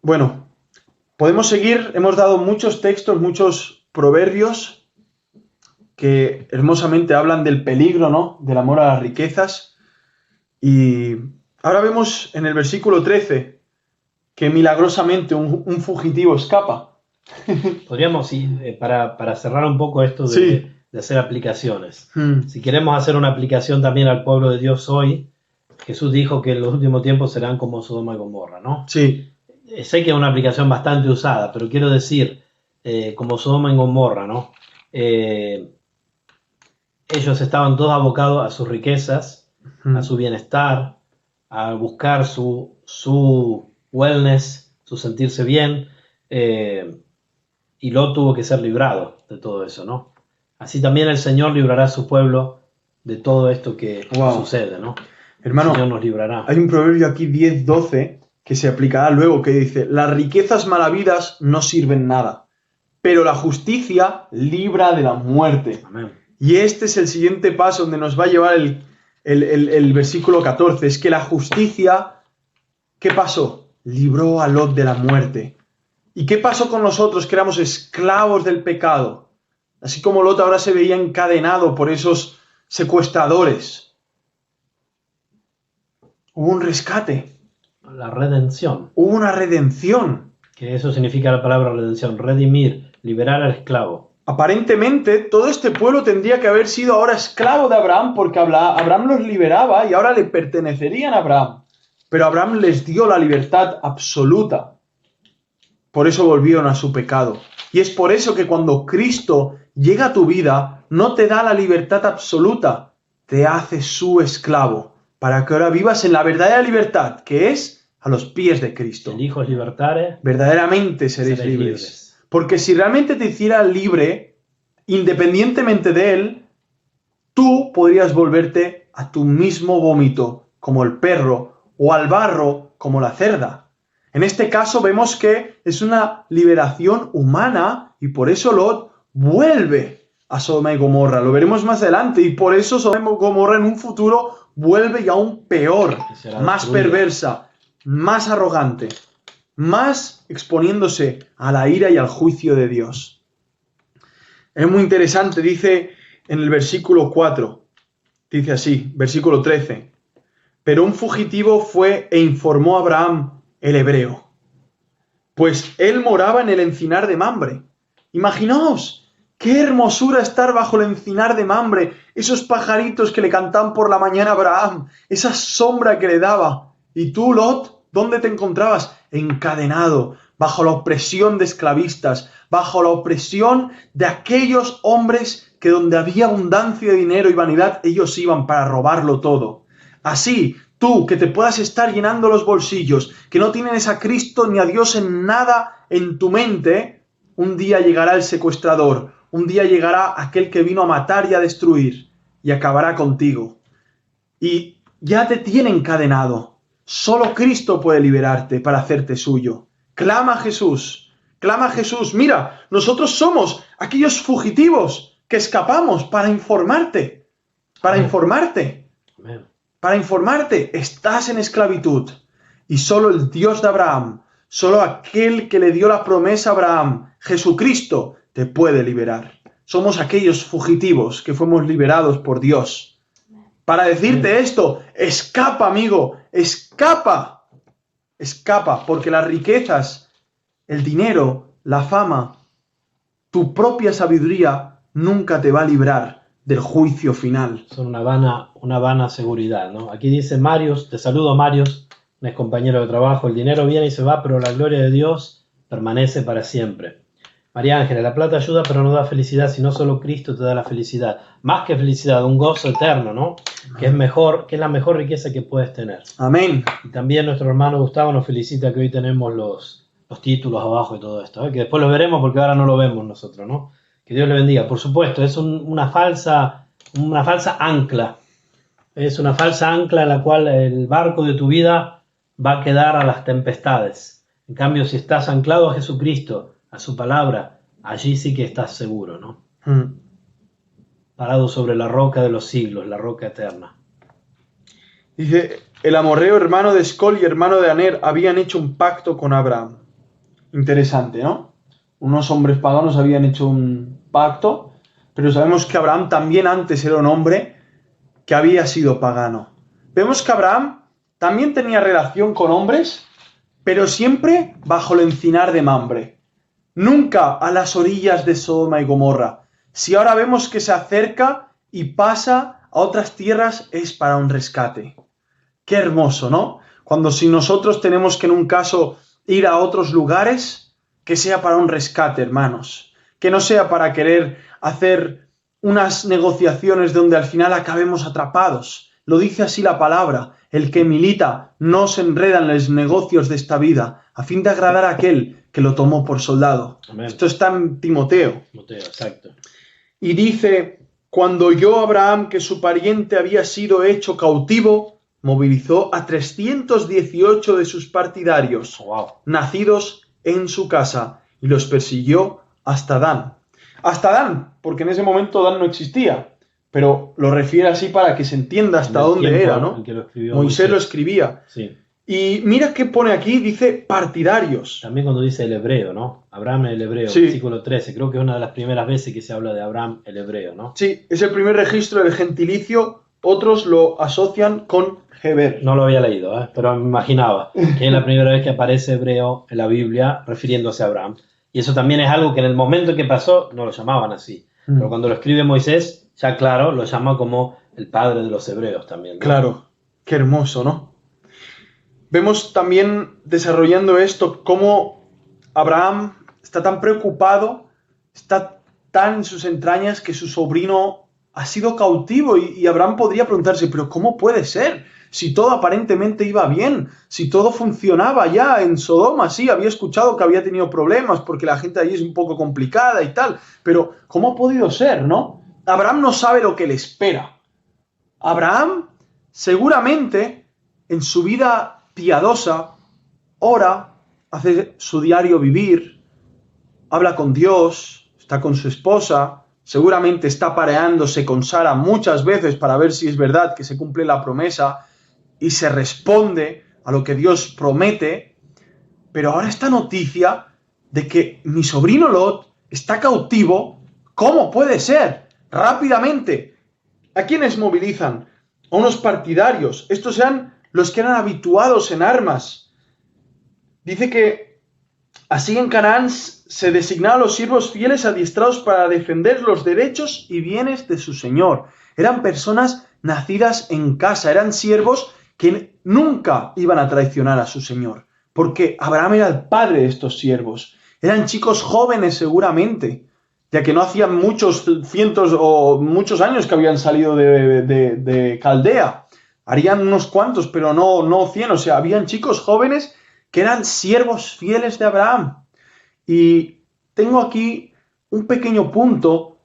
bueno, podemos seguir. Hemos dado muchos textos, muchos proverbios que hermosamente hablan del peligro, ¿no?, del amor a las riquezas. Y ahora vemos en el versículo 13 que milagrosamente un fugitivo escapa. Podríamos ir, para cerrar un poco esto Sí. de hacer aplicaciones. Si queremos hacer una aplicación también al pueblo de Dios hoy, Jesús dijo que en los últimos tiempos serán como Sodoma y Gomorra, ¿no? Sí. Sé que es una aplicación bastante usada, pero quiero decir, como Sodoma y Gomorra, ¿no? Ellos estaban todos abocados a sus riquezas, a su bienestar, a buscar su wellness, su sentirse bien, y Lot tuvo que ser librado de todo eso, ¿no? Así también el Señor librará a su pueblo de todo esto que sucede, ¿no? Hermano, el Señor nos librará. Hay un proverbio aquí 10:12 que se aplicará luego, que dice: las riquezas mal habidas no sirven nada, pero la justicia libra de la muerte. Amén. Y este es el siguiente paso donde nos va a llevar el versículo 14. Es que la justicia, ¿qué pasó? Libró a Lot de la muerte. ¿Y qué pasó con nosotros que éramos esclavos del pecado? Así como Lot ahora se veía encadenado por esos secuestradores. Hubo un rescate. La redención. Hubo una redención. Que eso significa la palabra redención. Redimir, liberar al esclavo. Aparentemente, todo este pueblo tendría que haber sido ahora esclavo de Abraham, porque Abraham los liberaba y ahora le pertenecerían a Abraham. Pero Abraham les dio la libertad absoluta. Por eso volvieron a su pecado. Y es por eso que cuando Cristo llega a tu vida, no te da la libertad absoluta, te hace su esclavo, para que ahora vivas en la verdadera libertad, que es a los pies de Cristo. El Hijo es libertare. Verdaderamente seréis libres. Porque si realmente te hiciera libre, independientemente de Él, tú podrías volverte a tu mismo vómito, como el perro, o al barro, como la cerda. En este caso vemos que es una liberación humana y por eso Lot vuelve a Sodoma y Gomorra. Lo veremos más adelante y por eso Sodoma y Gomorra en un futuro vuelve y aún peor, más perversa, más arrogante, más exponiéndose a la ira y al juicio de Dios. Es muy interesante, dice en el versículo 4, dice así, versículo 13, pero un fugitivo fue e informó a Abraham, el hebreo, pues él moraba en el encinar de Mamre. Imaginaos, qué hermosura estar bajo el encinar de Mamre, esos pajaritos que le cantaban por la mañana a Abraham, esa sombra que le daba. Y tú, Lot, ¿dónde te encontrabas? Encadenado, bajo la opresión de esclavistas, bajo la opresión de aquellos hombres que donde había abundancia de dinero y vanidad, ellos iban para robarlo todo. Así, tú, que te puedas estar llenando los bolsillos, que no tienes a Cristo ni a Dios en nada en tu mente, un día llegará el secuestrador, un día llegará aquel que vino a matar y a destruir y acabará contigo. Y ya te tiene encadenado. Solo Cristo puede liberarte para hacerte suyo. Clama a Jesús. Clama a Jesús. Mira, nosotros somos aquellos fugitivos que escapamos para informarte. Para informarte. Amén. Para informarte. Estás en esclavitud. Y solo el Dios de Abraham, solo aquel que le dio la promesa a Abraham, Jesucristo, te puede liberar. Somos aquellos fugitivos que fuimos liberados por Dios. Para decirte esto, escapa, amigo, escapa. Escapa, porque las riquezas, el dinero, la fama, tu propia sabiduría nunca te va a librar del juicio final. Son una vana seguridad, ¿no? Aquí dice Marius, te saludo Marius, un ex compañero de trabajo, el dinero viene y se va, pero la gloria de Dios permanece para siempre. María Ángela, la plata ayuda, pero no da felicidad, sino solo Cristo te da la felicidad. Más que felicidad, un gozo eterno, ¿no? Que es mejor, que es la mejor riqueza que puedes tener. Amén. Y también nuestro hermano Gustavo nos felicita que hoy tenemos los títulos abajo y todo esto, ¿eh? Que después los veremos porque ahora no lo vemos nosotros, ¿no? Que Dios le bendiga. Por supuesto, es una falsa ancla. Es una falsa ancla en la cual el barco de tu vida va a quedar a las tempestades. En cambio, si estás anclado a Jesucristo, a su palabra, allí sí que estás seguro, ¿no? Parado sobre la roca de los siglos, la roca eterna. Dice, el amorreo, hermano de Escol y hermano de Aner, habían hecho un pacto con Abraham. Interesante, ¿no? Unos hombres paganos habían hecho un pacto, pero sabemos que Abraham también antes era un hombre que había sido pagano. Vemos que Abraham también tenía relación con hombres, pero siempre bajo el encinar de Mamre. Nunca a las orillas de Sodoma y Gomorra. Si ahora vemos que se acerca y pasa a otras tierras, es para un rescate. Qué hermoso, ¿no? Cuando si nosotros tenemos que en un caso ir a otros lugares, que sea para un rescate, hermanos. Que no sea para querer hacer unas negociaciones donde al final acabemos atrapados. Lo dice así la palabra. El que milita no se enreda en los negocios de esta vida, a fin de agradar a aquel que lo tomó por soldado. Amén. Esto está en Timoteo. Timoteo, exacto. Y dice, cuando oyó Abraham que su pariente había sido hecho cautivo, movilizó a 318 de sus partidarios, Wow. nacidos en su casa, y los persiguió hasta Dan. Hasta Dan, porque en ese momento Dan no existía, pero lo refiere así para que se entienda hasta dónde era, ¿no? Moisés lo escribía. Sí. Y mira qué pone aquí, dice partidarios. También cuando dice el hebreo, ¿no? Abraham el hebreo, Sí. versículo 13. Creo que es una de las primeras veces que se habla de Abraham el hebreo, ¿no? Sí, es el primer registro del gentilicio, otros lo asocian con Heber. No lo había leído, pero me imaginaba que es la primera vez que aparece hebreo en la Biblia refiriéndose a Abraham. Y eso también es algo que en el momento que pasó no lo llamaban así. Pero cuando lo escribe Moisés, ya claro, lo llama como el padre de los hebreos también, ¿no? Claro, qué hermoso, ¿no? Vemos también desarrollando esto cómo Abraham está tan preocupado, está tan en sus entrañas que su sobrino ha sido cautivo y Abraham podría preguntarse, pero ¿cómo puede ser? Si todo aparentemente iba bien, si todo funcionaba ya en Sodoma, sí, había escuchado que había tenido problemas porque la gente allí es un poco complicada y tal, pero ¿cómo ha podido ser, no? Abraham no sabe lo que le espera. Abraham seguramente en su vida piadosa ora, hace su diario vivir, habla con Dios, está con su esposa, seguramente está pareándose con Sara muchas veces para ver si es verdad que se cumple la promesa y se responde a lo que Dios promete, pero ahora esta noticia de que mi sobrino Lot está cautivo, ¿cómo puede ser? Rápidamente, ¿a quiénes movilizan? A unos partidarios, estos eran los que eran habituados en armas. Dice que así en Canaán se designaban los siervos fieles adiestrados para defender los derechos y bienes de su señor. Eran personas nacidas en casa, eran siervos que nunca iban a traicionar a su señor, porque Abraham era el padre de estos siervos. Eran chicos jóvenes seguramente, ya que no hacían muchos cientos o muchos años que habían salido de Caldea. Harían unos cuantos, pero no 100. O sea, habían chicos jóvenes que eran siervos fieles de Abraham. Y tengo aquí un pequeño punto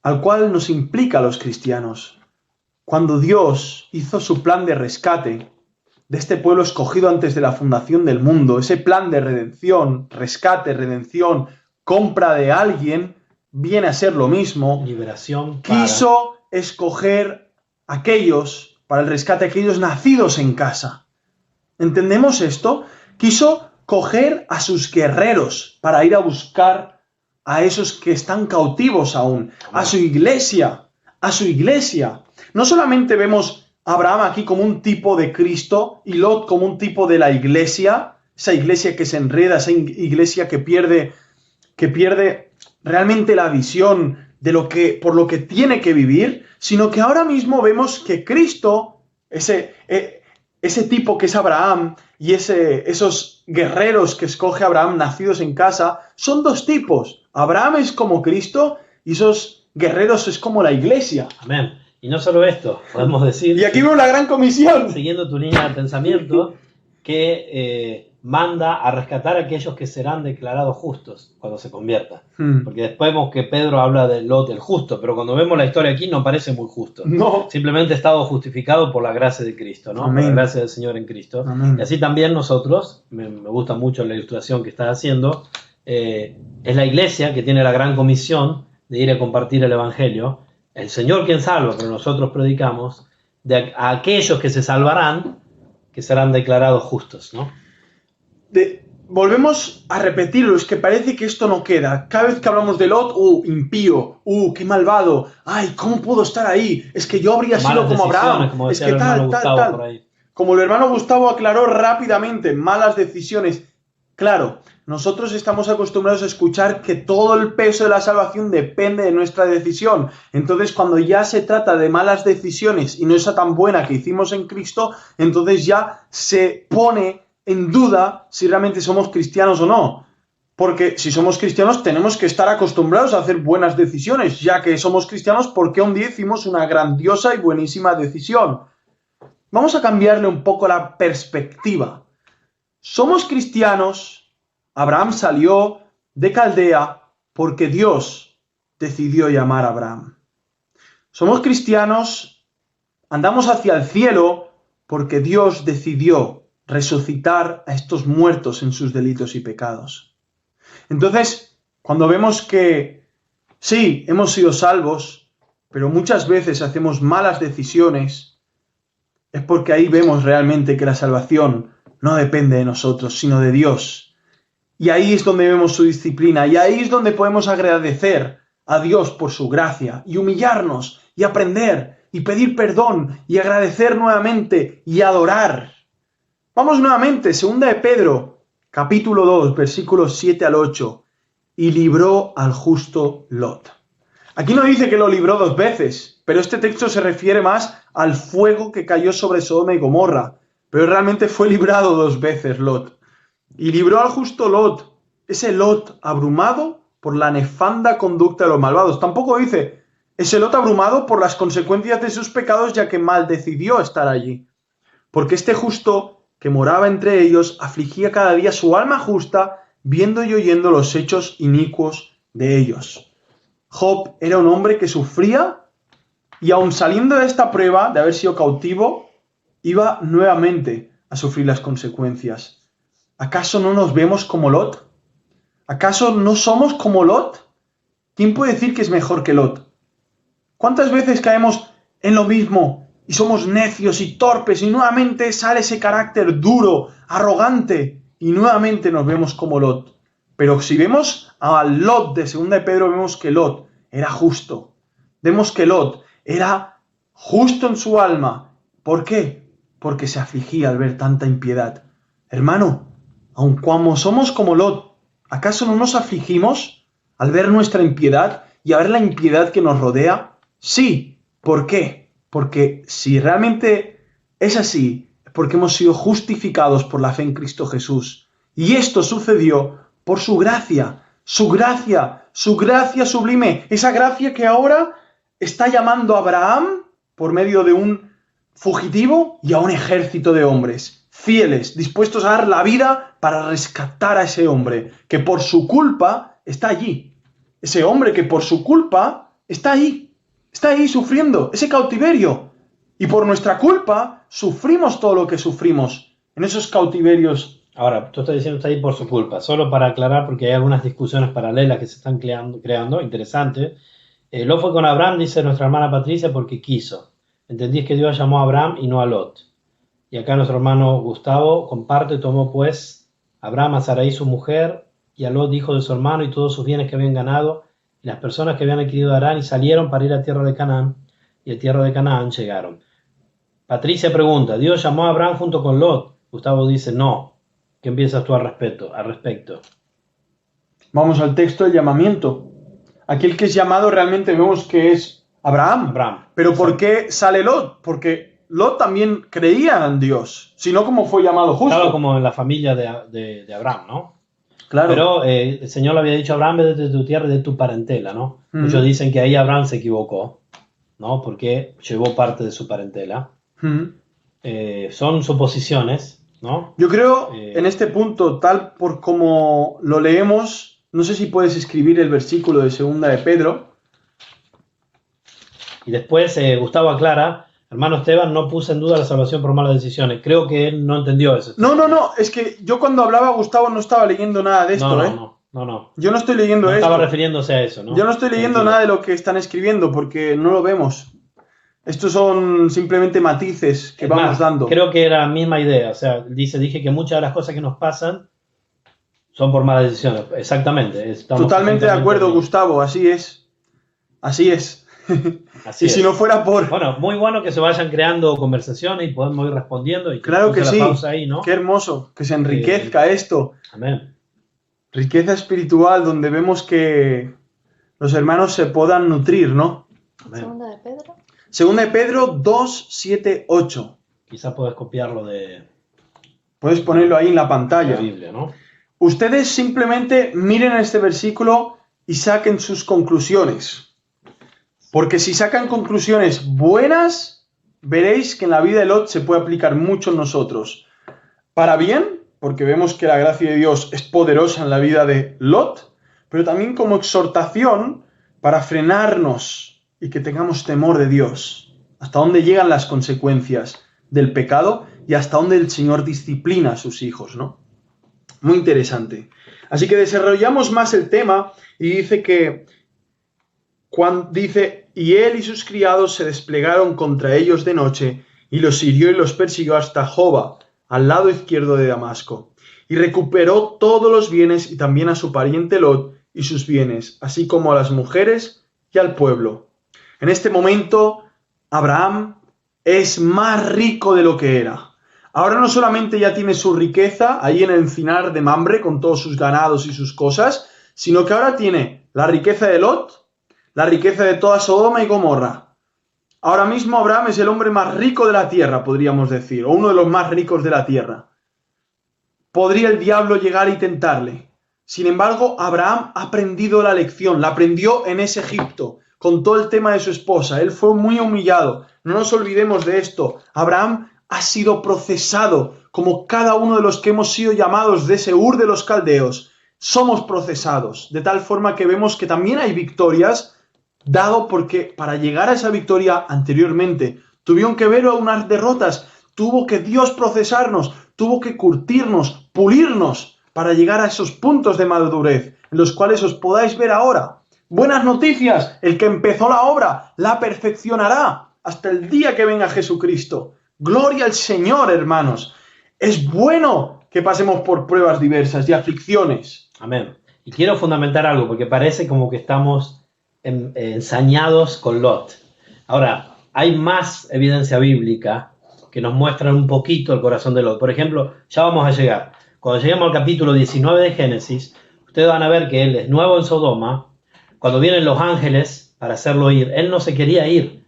al cual nos implica a los cristianos. Cuando Dios hizo su plan de rescate de este pueblo escogido antes de la fundación del mundo, ese plan de redención, rescate, redención, compra de alguien, viene a ser lo mismo. Liberación Quiso escoger aquellos, para el rescate, aquellos nacidos en casa. ¿Entendemos esto? Quiso coger a sus guerreros para ir a buscar a esos que están cautivos aún, a su iglesia, a su iglesia. No solamente vemos a Abraham aquí como un tipo de Cristo y Lot como un tipo de la iglesia, esa iglesia que se enreda, esa iglesia que pierde realmente la visión de por lo que tiene que vivir, sino que ahora mismo vemos que Cristo, ese tipo que es Abraham y esos guerreros que escoge Abraham nacidos en casa, son dos tipos. Abraham es como Cristo y esos guerreros es como la iglesia. Amén. Y no solo esto, podemos decir... Y aquí vemos la gran comisión. Siguiendo tu línea de pensamiento, que manda a rescatar a aquellos que serán declarados justos cuando se conviertan. Porque después vemos que Pedro habla de Lot, el justo, pero cuando vemos la historia aquí no parece muy justo. No. Simplemente ha estado justificado por la gracia de Cristo, ¿no? Amén. Por la gracia del Señor en Cristo. Amén. Y así también nosotros, me gusta mucho la ilustración que estás haciendo, es la iglesia que tiene la gran comisión de ir a compartir el Evangelio. El Señor quien salva, pero nosotros predicamos a aquellos que se salvarán, que serán declarados justos, ¿no? Volvemos a repetirlo, es que parece que esto no queda. Cada vez que hablamos de Lot, impío, qué malvado, ay, ¿cómo puedo estar ahí? Es que yo habría sido como Abraham, como es que tal. Como el hermano Gustavo aclaró rápidamente, malas decisiones. Claro, nosotros estamos acostumbrados a escuchar que todo el peso de la salvación depende de nuestra decisión. Entonces, cuando ya se trata de malas decisiones y no esa tan buena que hicimos en Cristo, entonces ya se pone en duda si realmente somos cristianos o no. Porque si somos cristianos tenemos que estar acostumbrados a hacer buenas decisiones. Ya que somos cristianos, ¿por qué un día hicimos una grandiosa y buenísima decisión? Vamos a cambiarle un poco la perspectiva. Somos cristianos. Abraham salió de Caldea porque Dios decidió llamar a Abraham. Somos cristianos, andamos hacia el cielo porque Dios decidió resucitar a estos muertos en sus delitos y pecados. Entonces, cuando vemos que sí, hemos sido salvos, pero muchas veces hacemos malas decisiones, es porque ahí vemos realmente que la salvación no depende de nosotros, sino de Dios. Y ahí es donde vemos su disciplina, y ahí es donde podemos agradecer a Dios por su gracia, y humillarnos, y aprender, y pedir perdón, y agradecer nuevamente, y adorar. Vamos nuevamente, 2 de Pedro, capítulo 2, versículos 7 al 8. Y libró al justo Lot. Aquí no dice que lo libró 2 veces, pero este texto se refiere más al fuego que cayó sobre Sodoma y Gomorra. Pero realmente fue librado 2 veces Lot. Y libró al justo Lot, ese Lot abrumado por la nefanda conducta de los malvados. Tampoco dice, ese Lot abrumado por las consecuencias de sus pecados, ya que mal decidió estar allí. Porque este justo que moraba entre ellos afligía cada día su alma justa, viendo y oyendo los hechos inicuos de ellos. Job era un hombre que sufría y aun saliendo de esta prueba de haber sido cautivo, iba nuevamente a sufrir las consecuencias. ¿Acaso no nos vemos como Lot? ¿Acaso no somos como Lot? ¿Quién puede decir que es mejor que Lot? ¿Cuántas veces caemos en lo mismo y somos necios y torpes y nuevamente sale ese carácter duro, arrogante y nuevamente nos vemos como Lot? Pero si vemos a Lot de 2 de Pedro, vemos que Lot era justo. Vemos que Lot era justo en su alma. ¿Por qué? Porque se afligía al ver tanta impiedad. Hermano, aun cuando somos como Lot, ¿acaso no nos afligimos al ver nuestra impiedad y a ver la impiedad que nos rodea? Sí. ¿Por qué? Porque si realmente es así, es porque hemos sido justificados por la fe en Cristo Jesús. Y esto sucedió por su gracia sublime, esa gracia que ahora está llamando a Abraham por medio de un fugitivo y a un ejército de hombres. fieles, dispuestos a dar la vida para rescatar a ese hombre que por su culpa está allí. Ese hombre que por su culpa está ahí sufriendo ese cautiverio. Y por nuestra culpa sufrimos todo lo que sufrimos en esos cautiverios. Ahora, tú estás diciendo está ahí por su culpa, solo para aclarar porque hay algunas discusiones paralelas que se están creando interesante. Lot fue con Abraham, dice nuestra hermana Patricia, porque quiso. Entendí que Dios llamó a Abraham y no a Lot. Y acá nuestro hermano Gustavo comparte, tomó pues Abraham a Sarai su mujer y a Lot hijo de su hermano y todos sus bienes que habían ganado y las personas que habían adquirido de Harán y salieron para ir a tierra de Canaán y a tierra de Canaán llegaron. Patricia pregunta, ¿Dios llamó a Abraham junto con Lot? Gustavo dice, no. ¿Qué empiezas tú al respecto? Vamos al texto del llamamiento. Aquel que es llamado realmente vemos que es Abraham. Pero ¿por qué sale Lot? Porque Lot también creía en Dios, sino como fue llamado justo. Estaba como en la familia de Abraham, ¿no? Claro. Pero el Señor le había dicho a Abraham, vete de tu tierra y de tu parentela, ¿no? Muchos dicen que ahí Abraham se equivocó, ¿no? Porque llevó parte de su parentela. Son suposiciones, ¿no? Yo creo, en este punto, tal por como lo leemos, no sé si puedes escribir el versículo de 2 de Pedro. Y después Gustavo aclara, hermano Esteban, no puse en duda la salvación por malas decisiones. Creo que él no entendió eso. No, es que yo cuando hablaba, Gustavo, no estaba leyendo nada de esto, No. Yo no estoy leyendo esto. Estaba refiriéndose a eso, ¿no? Yo no estoy leyendo nada de lo que están escribiendo porque no lo vemos. Estos son simplemente matices que vamos dando. Creo que era la misma idea. O sea, dije que muchas de las cosas que nos pasan son por malas decisiones. Exactamente. Totalmente de acuerdo, Gustavo. Así es. Así y si no fuera por... Bueno, muy bueno que se vayan creando conversaciones y podemos ir respondiendo. Y claro que sí. Pausa ahí, ¿no? Qué hermoso. Que se enriquezca esto. Amén. Riqueza espiritual donde vemos que los hermanos se puedan nutrir, ¿no? Amén. Segunda de Pedro. Segunda de Pedro 2, 7, 8. Quizás puedes copiarlo de... Puedes ponerlo ahí en la pantalla. La Biblia, ¿no? Ustedes simplemente miren este versículo y saquen sus conclusiones. Porque si sacan conclusiones buenas, veréis que en la vida de Lot se puede aplicar mucho en nosotros. Para bien, porque vemos que la gracia de Dios es poderosa en la vida de Lot, pero también como exhortación para frenarnos y que tengamos temor de Dios. Hasta dónde llegan las consecuencias del pecado y hasta dónde el Señor disciplina a sus hijos, ¿no? Muy interesante. Así que desarrollamos más el tema y dice que y él y sus criados se desplegaron contra ellos de noche y los hirió y los persiguió hasta Joba, al lado izquierdo de Damasco, y recuperó todos los bienes y también a su pariente Lot y sus bienes, así como a las mujeres y al pueblo. En este momento, Abraham es más rico de lo que era. Ahora no solamente ya tiene su riqueza ahí en el encinar de Mamre con todos sus ganados y sus cosas, sino que ahora tiene la riqueza de Lot, la riqueza de toda Sodoma y Gomorra. Ahora mismo Abraham es el hombre más rico de la tierra, podríamos decir, o uno de los más ricos de la tierra. Podría el diablo llegar y tentarle. Sin embargo, Abraham ha aprendido la lección, la aprendió en ese Egipto, con todo el tema de su esposa. Él fue muy humillado. No nos olvidemos de esto. Abraham ha sido procesado como cada uno de los que hemos sido llamados de ese Ur de los Caldeos. Somos procesados, de tal forma que vemos que también hay victorias, dado porque para llegar a esa victoria anteriormente tuvieron que ver unas derrotas, tuvo que Dios procesarnos, tuvo que curtirnos, pulirnos para llegar a esos puntos de madurez en los cuales os podáis ver ahora. Buenas noticias, el que empezó la obra la perfeccionará hasta el día que venga Jesucristo. Gloria al Señor, hermanos. Es bueno que pasemos por pruebas diversas y aflicciones. Amén. Y quiero fundamentar algo, porque parece como que estamos ensañados con Lot. Ahora, hay más evidencia bíblica que nos muestra un poquito el corazón de Lot. Por ejemplo, ya vamos a llegar. Cuando lleguemos al capítulo 19 de Génesis, ustedes van a ver que él es nuevo en Sodoma. Cuando vienen los ángeles para hacerlo ir, él no se quería ir.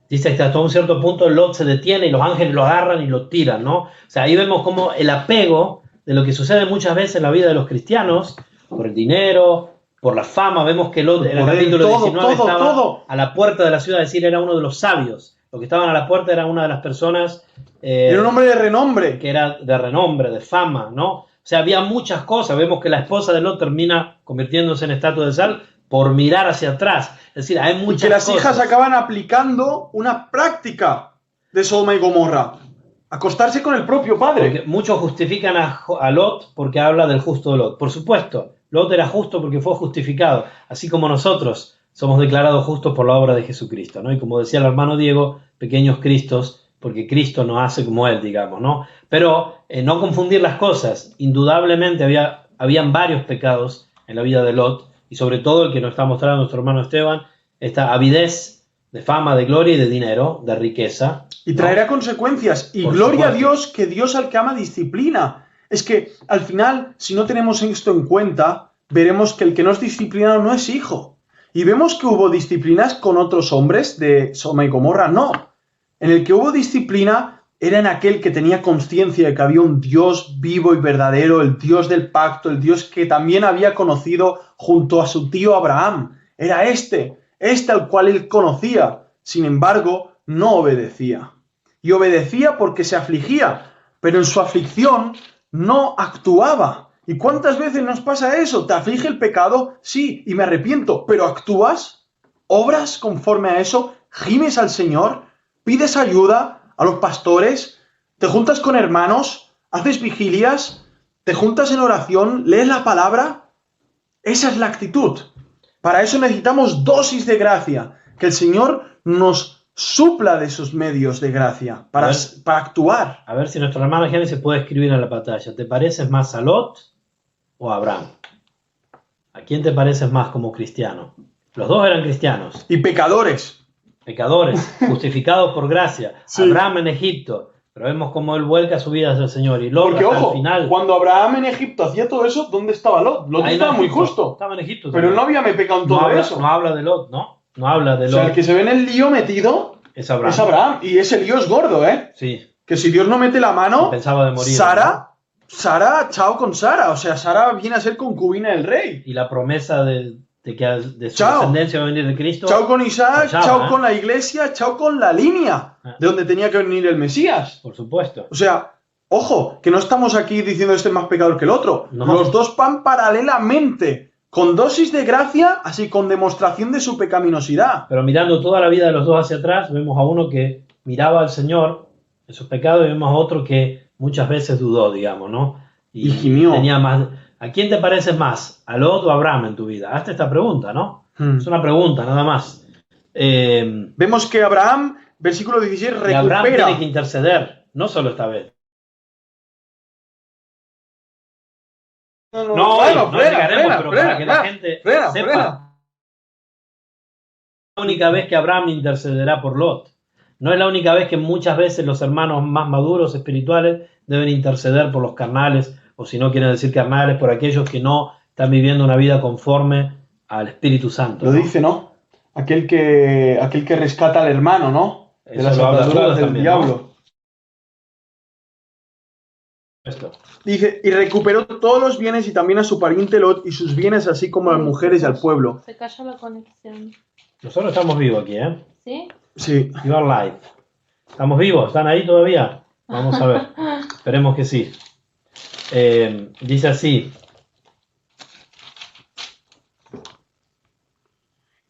Dice que hasta un cierto punto Lot se detiene y los ángeles lo agarran y lo tiran, ¿no? O sea, ahí vemos como el apego de lo que sucede muchas veces en la vida de los cristianos, por el dinero, por la fama. Vemos que Lot en el capítulo 19 estaba a la puerta de la ciudad, es decir, era uno de los sabios. Los que estaban a la puerta era una de las personas Era un hombre de renombre. que era de renombre, de fama, ¿no? O sea, había muchas cosas. Vemos que la esposa de Lot termina convirtiéndose en estatua de sal por mirar hacia atrás. Es decir, hay Y muchas que las cosas. hijas acaban aplicando una práctica de Sodoma y Gomorra. Acostarse con el propio padre. Porque muchos justifican a Lot porque habla del justo Lot. Por supuesto, Lot era justo porque fue justificado, así como nosotros somos declarados justos por la obra de Jesucristo, ¿no? Y como decía el hermano Diego, pequeños Cristos, porque Cristo nos hace como Él, digamos, ¿no? Pero no confundir las cosas. Indudablemente habían varios pecados en la vida de Lot, y sobre todo el que nos está mostrando nuestro hermano Esteban, esta avidez de fama, de gloria y de dinero, de riqueza. Y traerá consecuencias. Y Por gloria a supuesto. Dios, que Dios al que ama disciplina. Es que al final, si no tenemos esto en cuenta, veremos que el que no es disciplinado no es hijo. Y vemos que hubo disciplinas con otros hombres de Sodoma y Gomorra, no. En el que hubo disciplina era en aquel que tenía conciencia de que había un Dios vivo y verdadero, el Dios del pacto, el Dios que también había conocido junto a su tío Abraham. Era este al cual él conocía. Sin embargo, no obedecía. Y obedecía porque se afligía, pero en su aflicción no actuaba. ¿Y cuántas veces nos pasa eso? ¿Te aflige el pecado? Sí, y me arrepiento, pero ¿actúas? ¿Obras conforme a eso? ¿Gimes al Señor? ¿Pides ayuda a los pastores? ¿Te juntas con hermanos? ¿Haces vigilias? ¿Te juntas en oración? ¿Lees la palabra? Esa es la actitud. Para eso necesitamos dosis de gracia, que el Señor nos supla de esos medios de gracia para actuar. A ver si nuestro hermano Génesis puede escribir en la pantalla. ¿Te pareces más a Lot o a Abraham? ¿A quién te pareces más como cristiano? Los dos eran cristianos, Y pecadores. pecadores, justificados por gracia. Sí. Abraham en Egipto, pero vemos cómo él vuelca su vida hacia el Señor. Y Lot Porque, hasta ojo, el final. cuando Abraham en Egipto hacía todo eso, ¿dónde estaba Lot? Lot Ahí en estaba muy Egipto, justo. Estaba en Egipto. Pero él también. no había pecado en no todo habla, eso. no habla de Lot, ¿no? No habla de O Lot. sea, el que se ve en el lío metido Es Abraham. es Abraham. Y ese lío es gordo, ¿eh? Sí, Que si Dios no mete la mano, pensaba de morir. Sara, chao con Sara. O sea, Sara viene a ser concubina del rey. Y la promesa de que de su Chao. descendencia va a venir de Cristo. Chao con Isaac, Chao, chao ¿eh? con la iglesia, chao con la línea de donde tenía que venir el Mesías. Por supuesto. O sea, ojo, que no estamos aquí diciendo este es más pecador que el otro. No. Los dos van paralelamente, con dosis de gracia, así con demostración de su pecaminosidad. Pero mirando toda la vida de los dos hacia atrás, vemos a uno que miraba al Señor en sus pecados y vemos a otro que muchas veces dudó, digamos, ¿no? Y gimió. Tenía más. ¿A quién te pareces más? ¿A Lot o a Abraham en tu vida? Hazte esta pregunta, ¿no? Es una pregunta, nada más. Vemos que Abraham, versículo 16, Y Abraham recupera. tiene que interceder, no solo esta vez. No, hoy, no llegaremos, pero para que la gente sepa. La única vez que Abraham intercederá por Lot. No es la única vez que muchas veces los hermanos más maduros espirituales deben interceder por los carnales, o si no quieren decir carnales, por aquellos que no están viviendo una vida conforme al Espíritu Santo. Lo ¿no? dice, ¿no? Aquel que rescata al hermano, ¿no? De Eso las lo habla ataduras Judas del también, diablo. ¿no? Esto. Dice, y recuperó todos los bienes y también a su pariente Lot y sus bienes, así como a las mujeres y al pueblo. Se cayó la conexión. Nosotros estamos vivos aquí, ¿eh? ¿Sí? Sí. You are live. ¿Estamos vivos? ¿Están ahí todavía? Vamos a ver. Esperemos que sí. Dice así.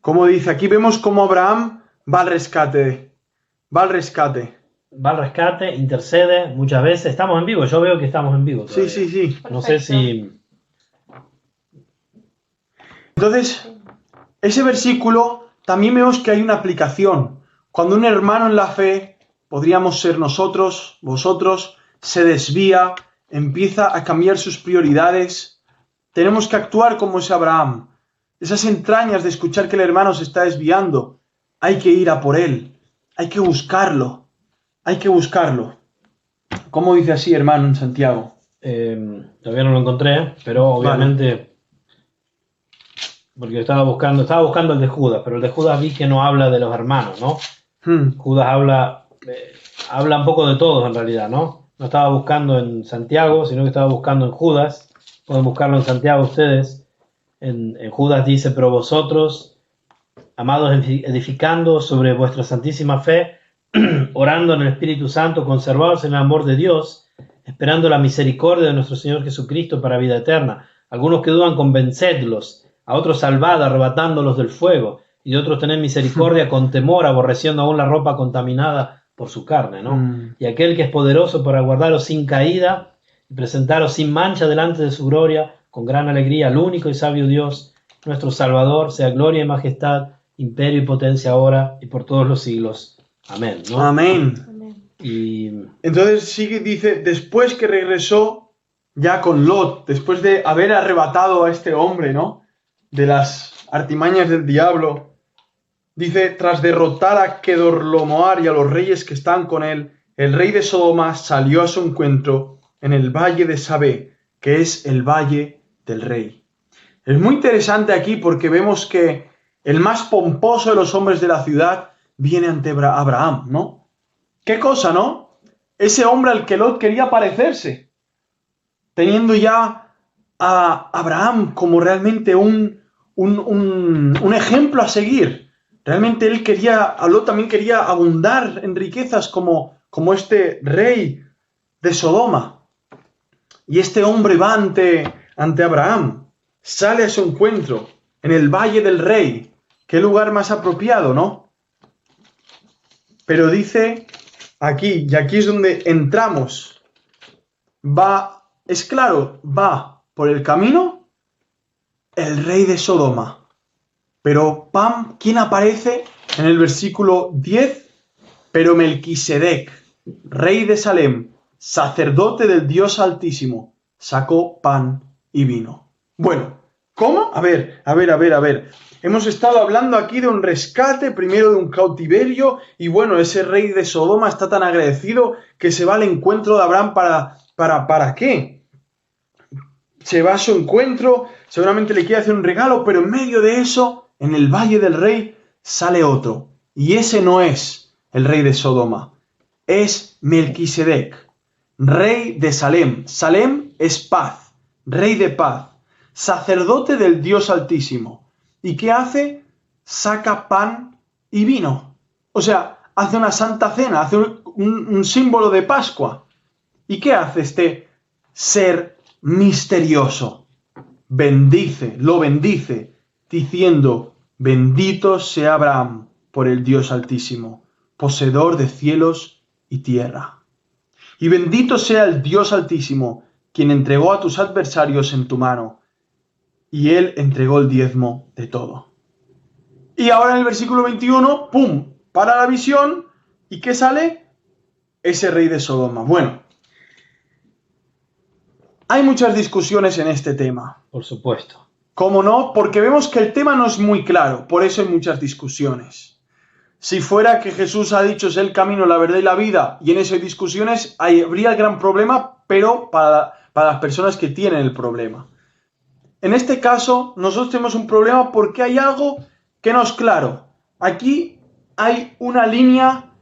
Como dice, aquí vemos cómo Abraham va al rescate. Va al rescate. Va al rescate, intercede muchas veces. Estamos en vivo. Yo veo que estamos en vivo todavía. Sí, sí, sí. No sé si... Entonces, ese versículo también vemos que hay una aplicación. Cuando un hermano en la fe, podríamos ser nosotros, vosotros, se desvía, empieza a cambiar sus prioridades, tenemos que actuar como ese Abraham. Esas entrañas de escuchar que el hermano se está desviando, hay que ir a por él, hay que buscarlo, hay que buscarlo. ¿Cómo dice así, hermano, en Santiago? Todavía no lo encontré, pero obviamente... Porque estaba buscando el de Judas, pero el de Judas vi que no habla de los hermanos, ¿no? Judas habla un poco de todos en realidad, ¿no? No estaba buscando en Santiago, sino que estaba buscando en Judas. Pueden buscarlo en Santiago ustedes. En Judas dice, pero vosotros, amados, edificando sobre vuestra santísima fe, orando en el Espíritu Santo, conservados en el amor de Dios, esperando la misericordia de nuestro Señor Jesucristo para vida eterna. Algunos que dudan, convencedlos, a otros salvad, arrebatándolos del fuego, y de otros tened misericordia con temor, aborreciendo aún la ropa contaminada por su carne, ¿no? Y aquel que es poderoso para guardaros sin caída y presentaros sin mancha delante de su gloria, con gran alegría, al único y sabio Dios, nuestro Salvador, sea gloria y majestad, imperio y potencia ahora y por todos los siglos. Amén, ¿no? Amén. Amén. Y Entonces sigue, dice, después que regresó ya con Lot, después de haber arrebatado a este hombre, ¿no? De las artimañas del diablo, dice, tras derrotar a Kedorlaomer y a los reyes que están con él, el rey de Sodoma salió a su encuentro en el valle de Sabé, que es el valle del rey. Es muy interesante aquí porque vemos que el más pomposo de los hombres de la ciudad viene ante Abraham, ¿no? ¿Qué cosa, no? Ese hombre al que Lot quería parecerse, teniendo ya a Abraham como realmente un ejemplo a seguir. Realmente Lot también quería abundar en riquezas como este rey de Sodoma. Y este hombre va ante Abraham, sale a su encuentro en el Valle del Rey. Qué lugar más apropiado, ¿no? Pero dice aquí, y aquí es donde entramos, va por el camino el rey de Sodoma. Pero ¿quién aparece en el versículo 10? Pero Melquisedec, rey de Salem, sacerdote del Dios Altísimo, sacó pan y vino. Bueno, ¿cómo? A ver. Hemos estado hablando aquí de un rescate, primero de un cautiverio, y bueno, ese rey de Sodoma está tan agradecido que se va al encuentro de Abraham ¿para qué? Se va a su encuentro, seguramente le quiere hacer un regalo, pero en medio de eso, en el Valle del Rey, sale otro. Y ese no es el rey de Sodoma, es Melquisedec, rey de Salem. Salem es paz, rey de paz, sacerdote del Dios Altísimo. ¿Y qué hace? Saca pan y vino. O sea, hace una santa cena, hace un símbolo de Pascua. ¿Y qué hace este ser misterioso? Lo bendice, diciendo, bendito sea Abraham por el Dios Altísimo, poseedor de cielos y tierra. Y bendito sea el Dios Altísimo, quien entregó a tus adversarios en tu mano, y él entregó el diezmo de todo. Y ahora en el versículo 21, ¡pum!, para la visión, ¿y qué sale? Ese rey de Sodoma. Bueno, hay muchas discusiones en este tema. por supuesto. ¿Cómo no? Porque vemos que el tema no es muy claro, por eso hay muchas discusiones. Si fuera que Jesús ha dicho es el camino, la verdad y la vida, y en eso hay discusiones, habría el gran problema, pero para las personas que tienen el problema. En este caso, nosotros tenemos un problema porque hay algo que no es claro. Aquí hay una línea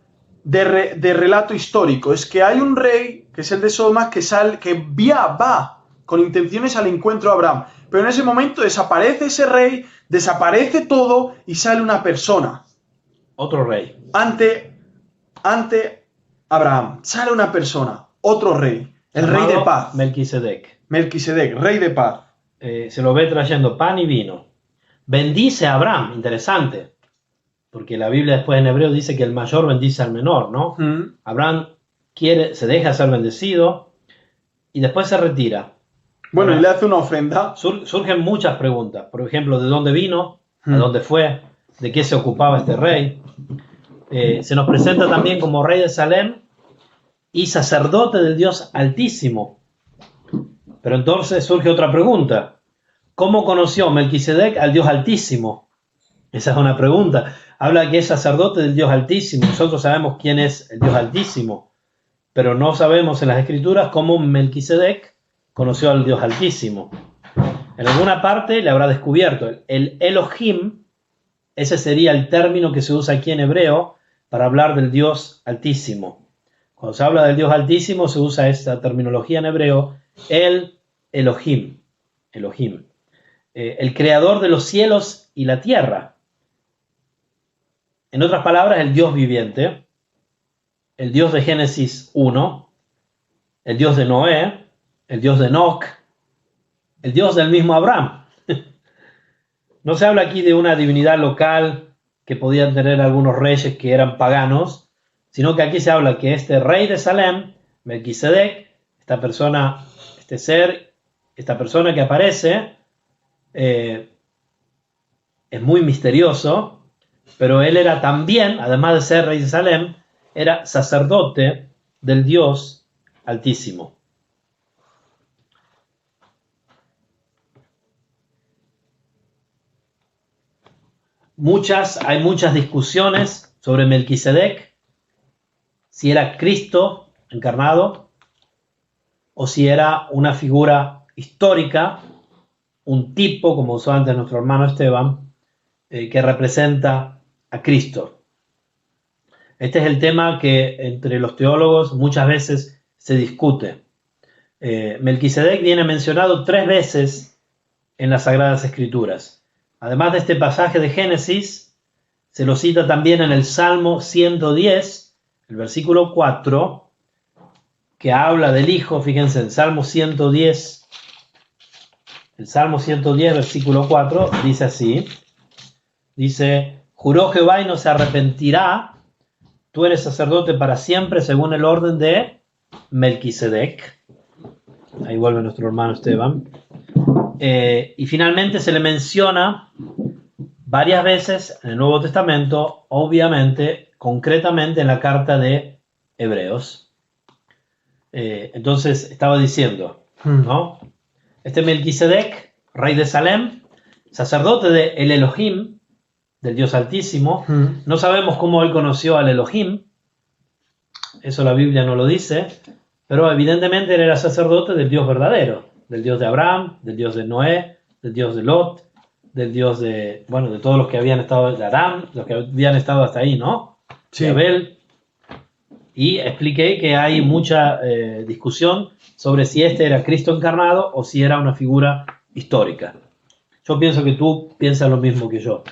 de relato histórico. Es que hay un rey, que es el de Sodoma, que va con intenciones al encuentro de Abraham. Pero en ese momento desaparece ese rey, desaparece todo y sale una persona. Otro rey. Ante Abraham. Sale una persona, otro rey. El rey de paz. Melquisedec. Melquisedec, rey de paz. Se lo ve trayendo pan y vino. Bendice a Abraham, interesante, porque la Biblia después en hebreo dice que el mayor bendice al menor, ¿no? Abraham se deja ser bendecido y después se retira. Bueno, y le hace una ofrenda. Surgen muchas preguntas, por ejemplo, ¿de dónde vino? ¿A dónde fue? ¿De qué se ocupaba este rey? Se nos presenta también como rey de Salem y sacerdote del Dios Altísimo. Pero entonces surge otra pregunta. ¿Cómo conoció Melquisedec al Dios Altísimo? Esa es una pregunta. Habla que es sacerdote del Dios Altísimo. Nosotros sabemos quién es el Dios Altísimo, pero no sabemos en las Escrituras cómo Melquisedec conoció al Dios Altísimo. En alguna parte le habrá descubierto. El Elohim, ese sería el término que se usa aquí en hebreo para hablar del Dios Altísimo. Cuando se habla del Dios Altísimo se usa esta terminología en hebreo, el Elohim. El creador de los cielos y la tierra. En otras palabras, el Dios viviente. el Dios de Génesis 1, el Dios de Noé, el Dios de Enoc, el Dios del mismo Abraham. No se habla aquí de una divinidad local que podían tener algunos reyes que eran paganos, sino que aquí se habla que este rey de Salem, Melquisedec, esta persona, este ser, esta persona que aparece, es muy misterioso, pero él era también, además de ser rey de Salem, era sacerdote del Dios Altísimo. Hay muchas discusiones sobre Melquisedec, si era Cristo encarnado o si era una figura histórica, un tipo, como usó antes nuestro hermano Esteban, que representa a Cristo. Este es el tema que entre los teólogos muchas veces se discute. Melquisedec viene mencionado 3 veces en las Sagradas Escrituras. Además de este pasaje de Génesis, se lo cita también en el Salmo 110, el versículo 4, que habla del Hijo. Fíjense, el Salmo 110, versículo 4, dice así, dice, juró Jehová y no se arrepentirá, tú eres sacerdote para siempre según el orden de Melquisedec. Ahí vuelve nuestro hermano Esteban. Y finalmente se le menciona varias veces en el Nuevo Testamento, obviamente, concretamente en la carta de Hebreos. Entonces estaba diciendo, ¿no? Este Melquisedec, rey de Salem, sacerdote de el Elohim, del Dios Altísimo. No sabemos cómo él conoció al Elohim, eso la Biblia no lo dice, pero evidentemente él era sacerdote del Dios verdadero, del Dios de Abraham, del Dios de Noé, del Dios de Lot, del Dios de, bueno, de todos los que habían estado, de Aram, los que habían estado hasta ahí, ¿no? Sí. De Abel. Y expliqué que hay mucha discusión sobre si este era Cristo encarnado o si era una figura histórica. Yo pienso que tú piensas lo mismo que yo.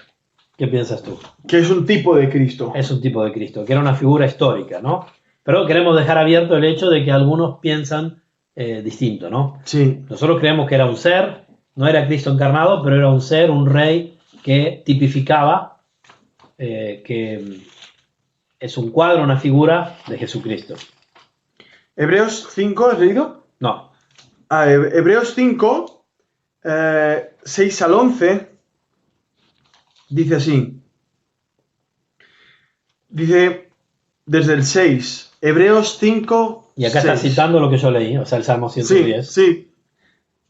¿Qué piensas tú? Que es un tipo de Cristo. Es un tipo de Cristo, que era una figura histórica, ¿no? Pero queremos dejar abierto el hecho de que algunos piensan distinto, ¿no? Sí. Nosotros creemos que era un ser, no era Cristo encarnado, pero era un ser, un rey que tipificaba, que es un cuadro, una figura de Jesucristo. Hebreos 5, ¿has leído? No. Hebreos 5, 6 al 11, dice así. Dice desde el 6, Hebreos 5, Y acá 6. está citando lo que yo leí, o sea, el Salmo 110. Sí, sí.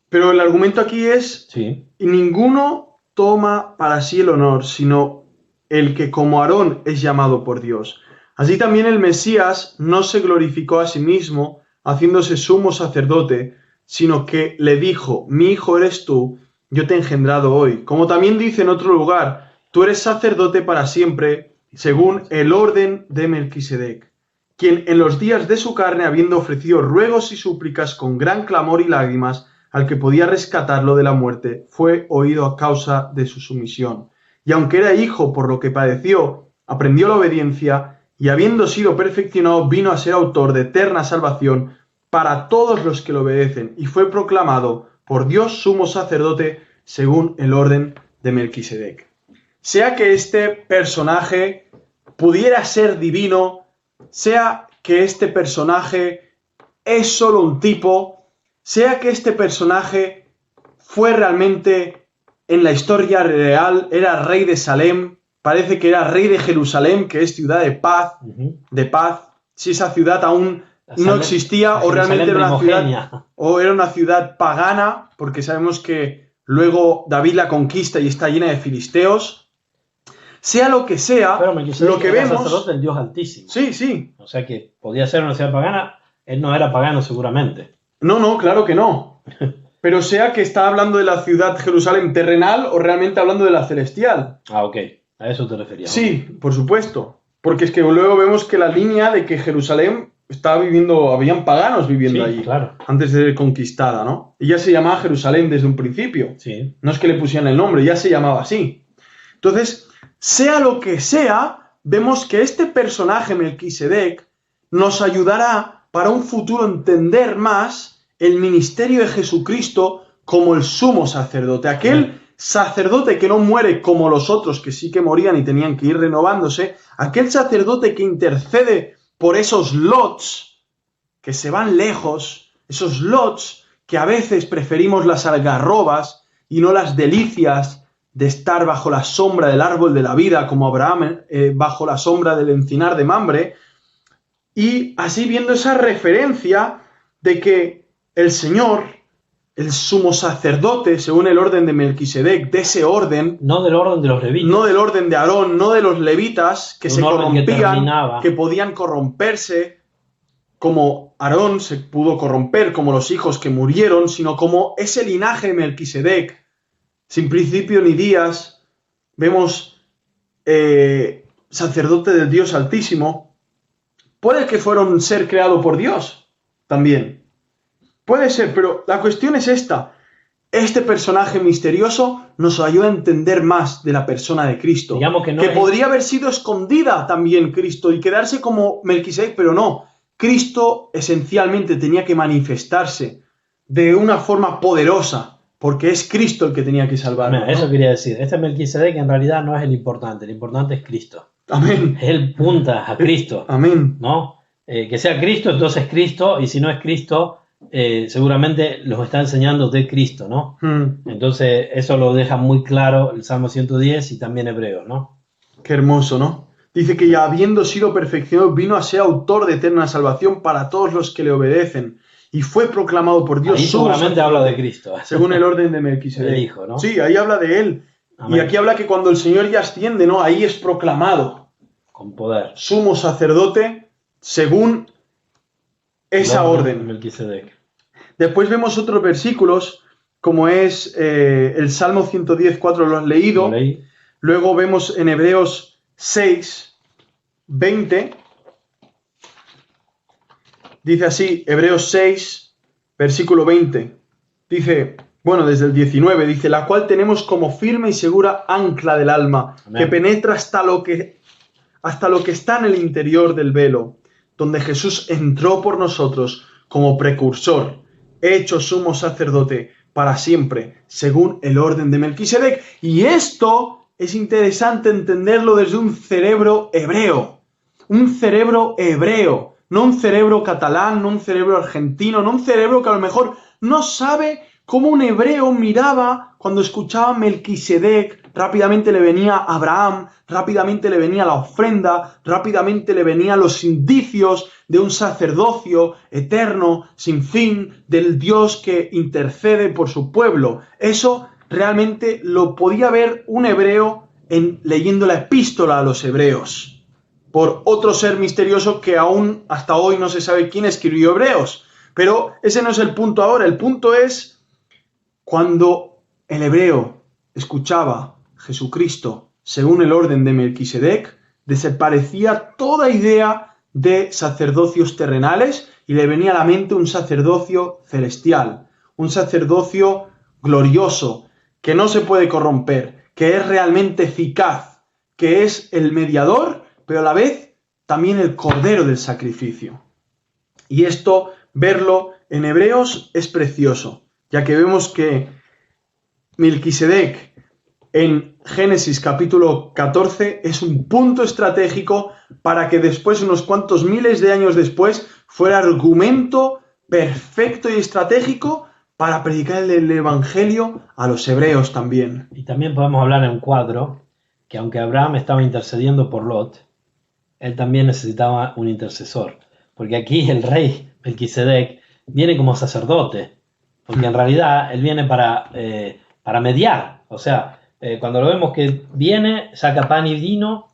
Pero el argumento aquí es, Sí. y ninguno toma para sí el honor, sino el que como Aarón es llamado por Dios. Así también el Mesías no se glorificó a sí mismo, haciéndose sumo sacerdote, sino que le dijo, mi hijo eres tú, yo te he engendrado hoy. Como también dice en otro lugar, tú eres sacerdote para siempre, según el orden de Melquisedec, quien en los días de su carne, habiendo ofrecido ruegos y súplicas con gran clamor y lágrimas, al que podía rescatarlo de la muerte, fue oído a causa de su sumisión. Y aunque era hijo por lo que padeció, aprendió la obediencia, y habiendo sido perfeccionado, vino a ser autor de eterna salvación para todos los que lo obedecen, y fue proclamado por Dios sumo sacerdote según el orden de Melquisedec. Sea que este personaje pudiera ser divino, sea que este personaje es solo un tipo, sea que este personaje fue realmente en la historia real, era rey de Salem, parece que era rey de Jerusalén, que es ciudad de paz, si esa ciudad aún no existía o realmente era una ciudad, o era una ciudad pagana, porque sabemos que luego David la conquista y está llena de filisteos. Sea lo que sea, Pero lo que era vemos... sacerdote del Dios Altísimo. Sí, sí. O sea que podía ser una ciudad pagana, él no era pagano seguramente. No, claro que no. Pero sea que está hablando de la ciudad Jerusalén terrenal o realmente hablando de la celestial. Ah, ok. A eso te referías. Sí, por supuesto. Porque es que luego vemos que la línea de que Jerusalén estaba viviendo, habían paganos viviendo Sí, allí. claro. Antes de ser conquistada, ¿no? Ella se llamaba Jerusalén desde un principio. Sí. No es que le pusieran el nombre, ya se llamaba así. Entonces, sea lo que sea, vemos que este personaje Melquisedec nos ayudará para un futuro entender más el ministerio de Jesucristo como el sumo sacerdote. Aquel sacerdote que no muere como los otros, que sí que morían y tenían que ir renovándose. Aquel sacerdote que intercede por esos lots que se van lejos, esos lots que a veces preferimos las algarrobas y no las delicias de estar bajo la sombra del árbol de la vida, como Abraham bajo la sombra del encinar de Mamre, y así viendo esa referencia de que el Señor, el sumo sacerdote, según el orden de Melquisedec, de ese orden, No del orden de los levitas. no del orden de Aarón, no de los levitas, que Un se orden que corrompían, terminaba. que podían corromperse, como Aarón se pudo corromper, como los hijos que murieron, sino como ese linaje de Melquisedec, sin principio ni días, vemos sacerdote del Dios Altísimo. Puede que fuera un ser creado por Dios, también. Puede ser, pero la cuestión es esta. Este personaje misterioso nos ayuda a entender más de la persona de Cristo. Digamos que no es- podría haber sido escondida también Cristo y quedarse como Melquisedec, pero no. Cristo esencialmente tenía que manifestarse de una forma poderosa, porque es Cristo el que tenía que salvarnos. Mira, eso quería decir. Este Melquisedec en realidad no es el importante es Cristo. Amén. Él punta a Cristo, Amén. ¿no? Que sea Cristo, entonces Cristo, y si no es Cristo, seguramente los está enseñando de Cristo, ¿no? Entonces eso lo deja muy claro el Salmo 110 y también Hebreos, ¿no? Qué hermoso, ¿no? Dice que ya habiendo sido perfeccionado, vino a ser autor de eterna salvación para todos los que le obedecen. Y fue proclamado por Dios Ahí sumo seguramente sacerdote, habla de Cristo. según el orden de Melquisedec. El Hijo, ¿no? Sí, ahí habla de él. Amén. Y aquí habla que cuando el Señor ya asciende, ¿no? Ahí es proclamado Con poder. sumo sacerdote según esa orden. Melquisedec. Después vemos otros versículos, como es el Salmo 110, 4, lo has leído. Lo leí. Luego vemos en Hebreos 6, 20. Dice así, Hebreos 6, versículo 20. Dice, bueno, desde el 19, dice, la cual tenemos como firme y segura ancla del alma, Amén. que penetra hasta lo que está en el interior del velo, donde Jesús entró por nosotros como precursor, hecho sumo sacerdote para siempre, según el orden de Melquisedec. Y esto es interesante entenderlo desde un cerebro hebreo, no un cerebro catalán, no un cerebro argentino, no un cerebro que a lo mejor no sabe cómo un hebreo miraba cuando escuchaba Melquisedec. Rápidamente le venía Abraham, rápidamente le venía la ofrenda, rápidamente le venían los indicios de un sacerdocio eterno, sin fin, del Dios que intercede por su pueblo. Eso realmente lo podía ver un hebreo leyendo la epístola a los hebreos, por otro ser misterioso que aún hasta hoy no se sabe quién escribió Hebreos. Pero ese no es el punto ahora. El punto es cuando el hebreo escuchaba Jesucristo según el orden de Melquisedec, desaparecía toda idea de sacerdocios terrenales y le venía a la mente un sacerdocio celestial, un sacerdocio glorioso, que no se puede corromper, que es realmente eficaz, que es el mediador, pero a la vez también el cordero del sacrificio. Y esto, verlo en Hebreos es precioso, ya que vemos que Melquisedec en Génesis capítulo 14 es un punto estratégico para que después, unos cuantos miles de años después, fuera argumento perfecto y estratégico para predicar el evangelio a los hebreos también. Y también podemos hablar en un cuadro que aunque Abraham estaba intercediendo por Lot, él también necesitaba un intercesor. Porque aquí el rey Melquisedec viene como sacerdote, porque en realidad él viene para mediar. O sea, cuando lo vemos que viene, saca pan y vino.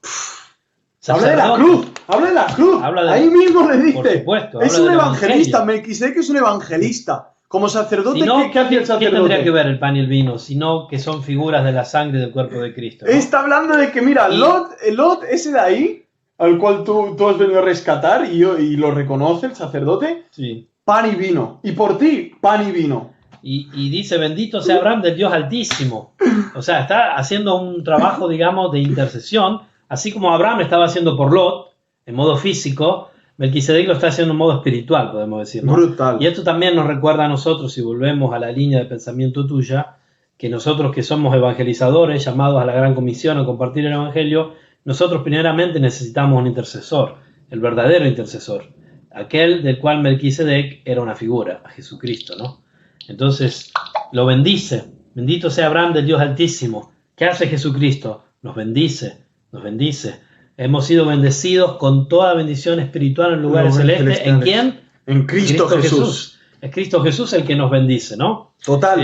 ¡Habla de la cruz! ¡Habla de la cruz! Ahí mismo le dice. Por supuesto, es habla un del evangelista. evangelio. Melquisedec es un evangelista. Como sacerdote, Si no, ¿qué hacía el ¿qué tendría que sacerdote? ver el pan y el vino? Sino que son figuras de la sangre del cuerpo de Cristo, ¿no? Está hablando de que, mira, Y- Lot, ese de ahí, al cual tú has venido a rescatar y lo reconoce el sacerdote, Sí. pan y vino. Y por ti, pan y vino. Y dice, bendito sea Abraham del Dios Altísimo. O sea, está haciendo un trabajo, digamos, de intercesión, así como Abraham estaba haciendo por Lot, en modo físico, Melquisedec lo está haciendo en modo espiritual, podemos decir, ¿no? Brutal. Y esto también nos recuerda a nosotros, si volvemos a la línea de pensamiento tuya, que nosotros que somos evangelizadores, llamados a la gran comisión a compartir el evangelio, nosotros primeramente necesitamos un intercesor, el verdadero intercesor, aquel del cual Melquisedec era una figura, a Jesucristo, ¿no? Entonces lo bendice. Bendito sea Abraham del Dios Altísimo. ¿Qué hace Jesucristo? Nos bendice, nos bendice. Hemos sido bendecidos con toda bendición espiritual en lugares celestes. ¿En quién? En Cristo Jesús. Es Cristo Jesús el que nos bendice, ¿no? Total.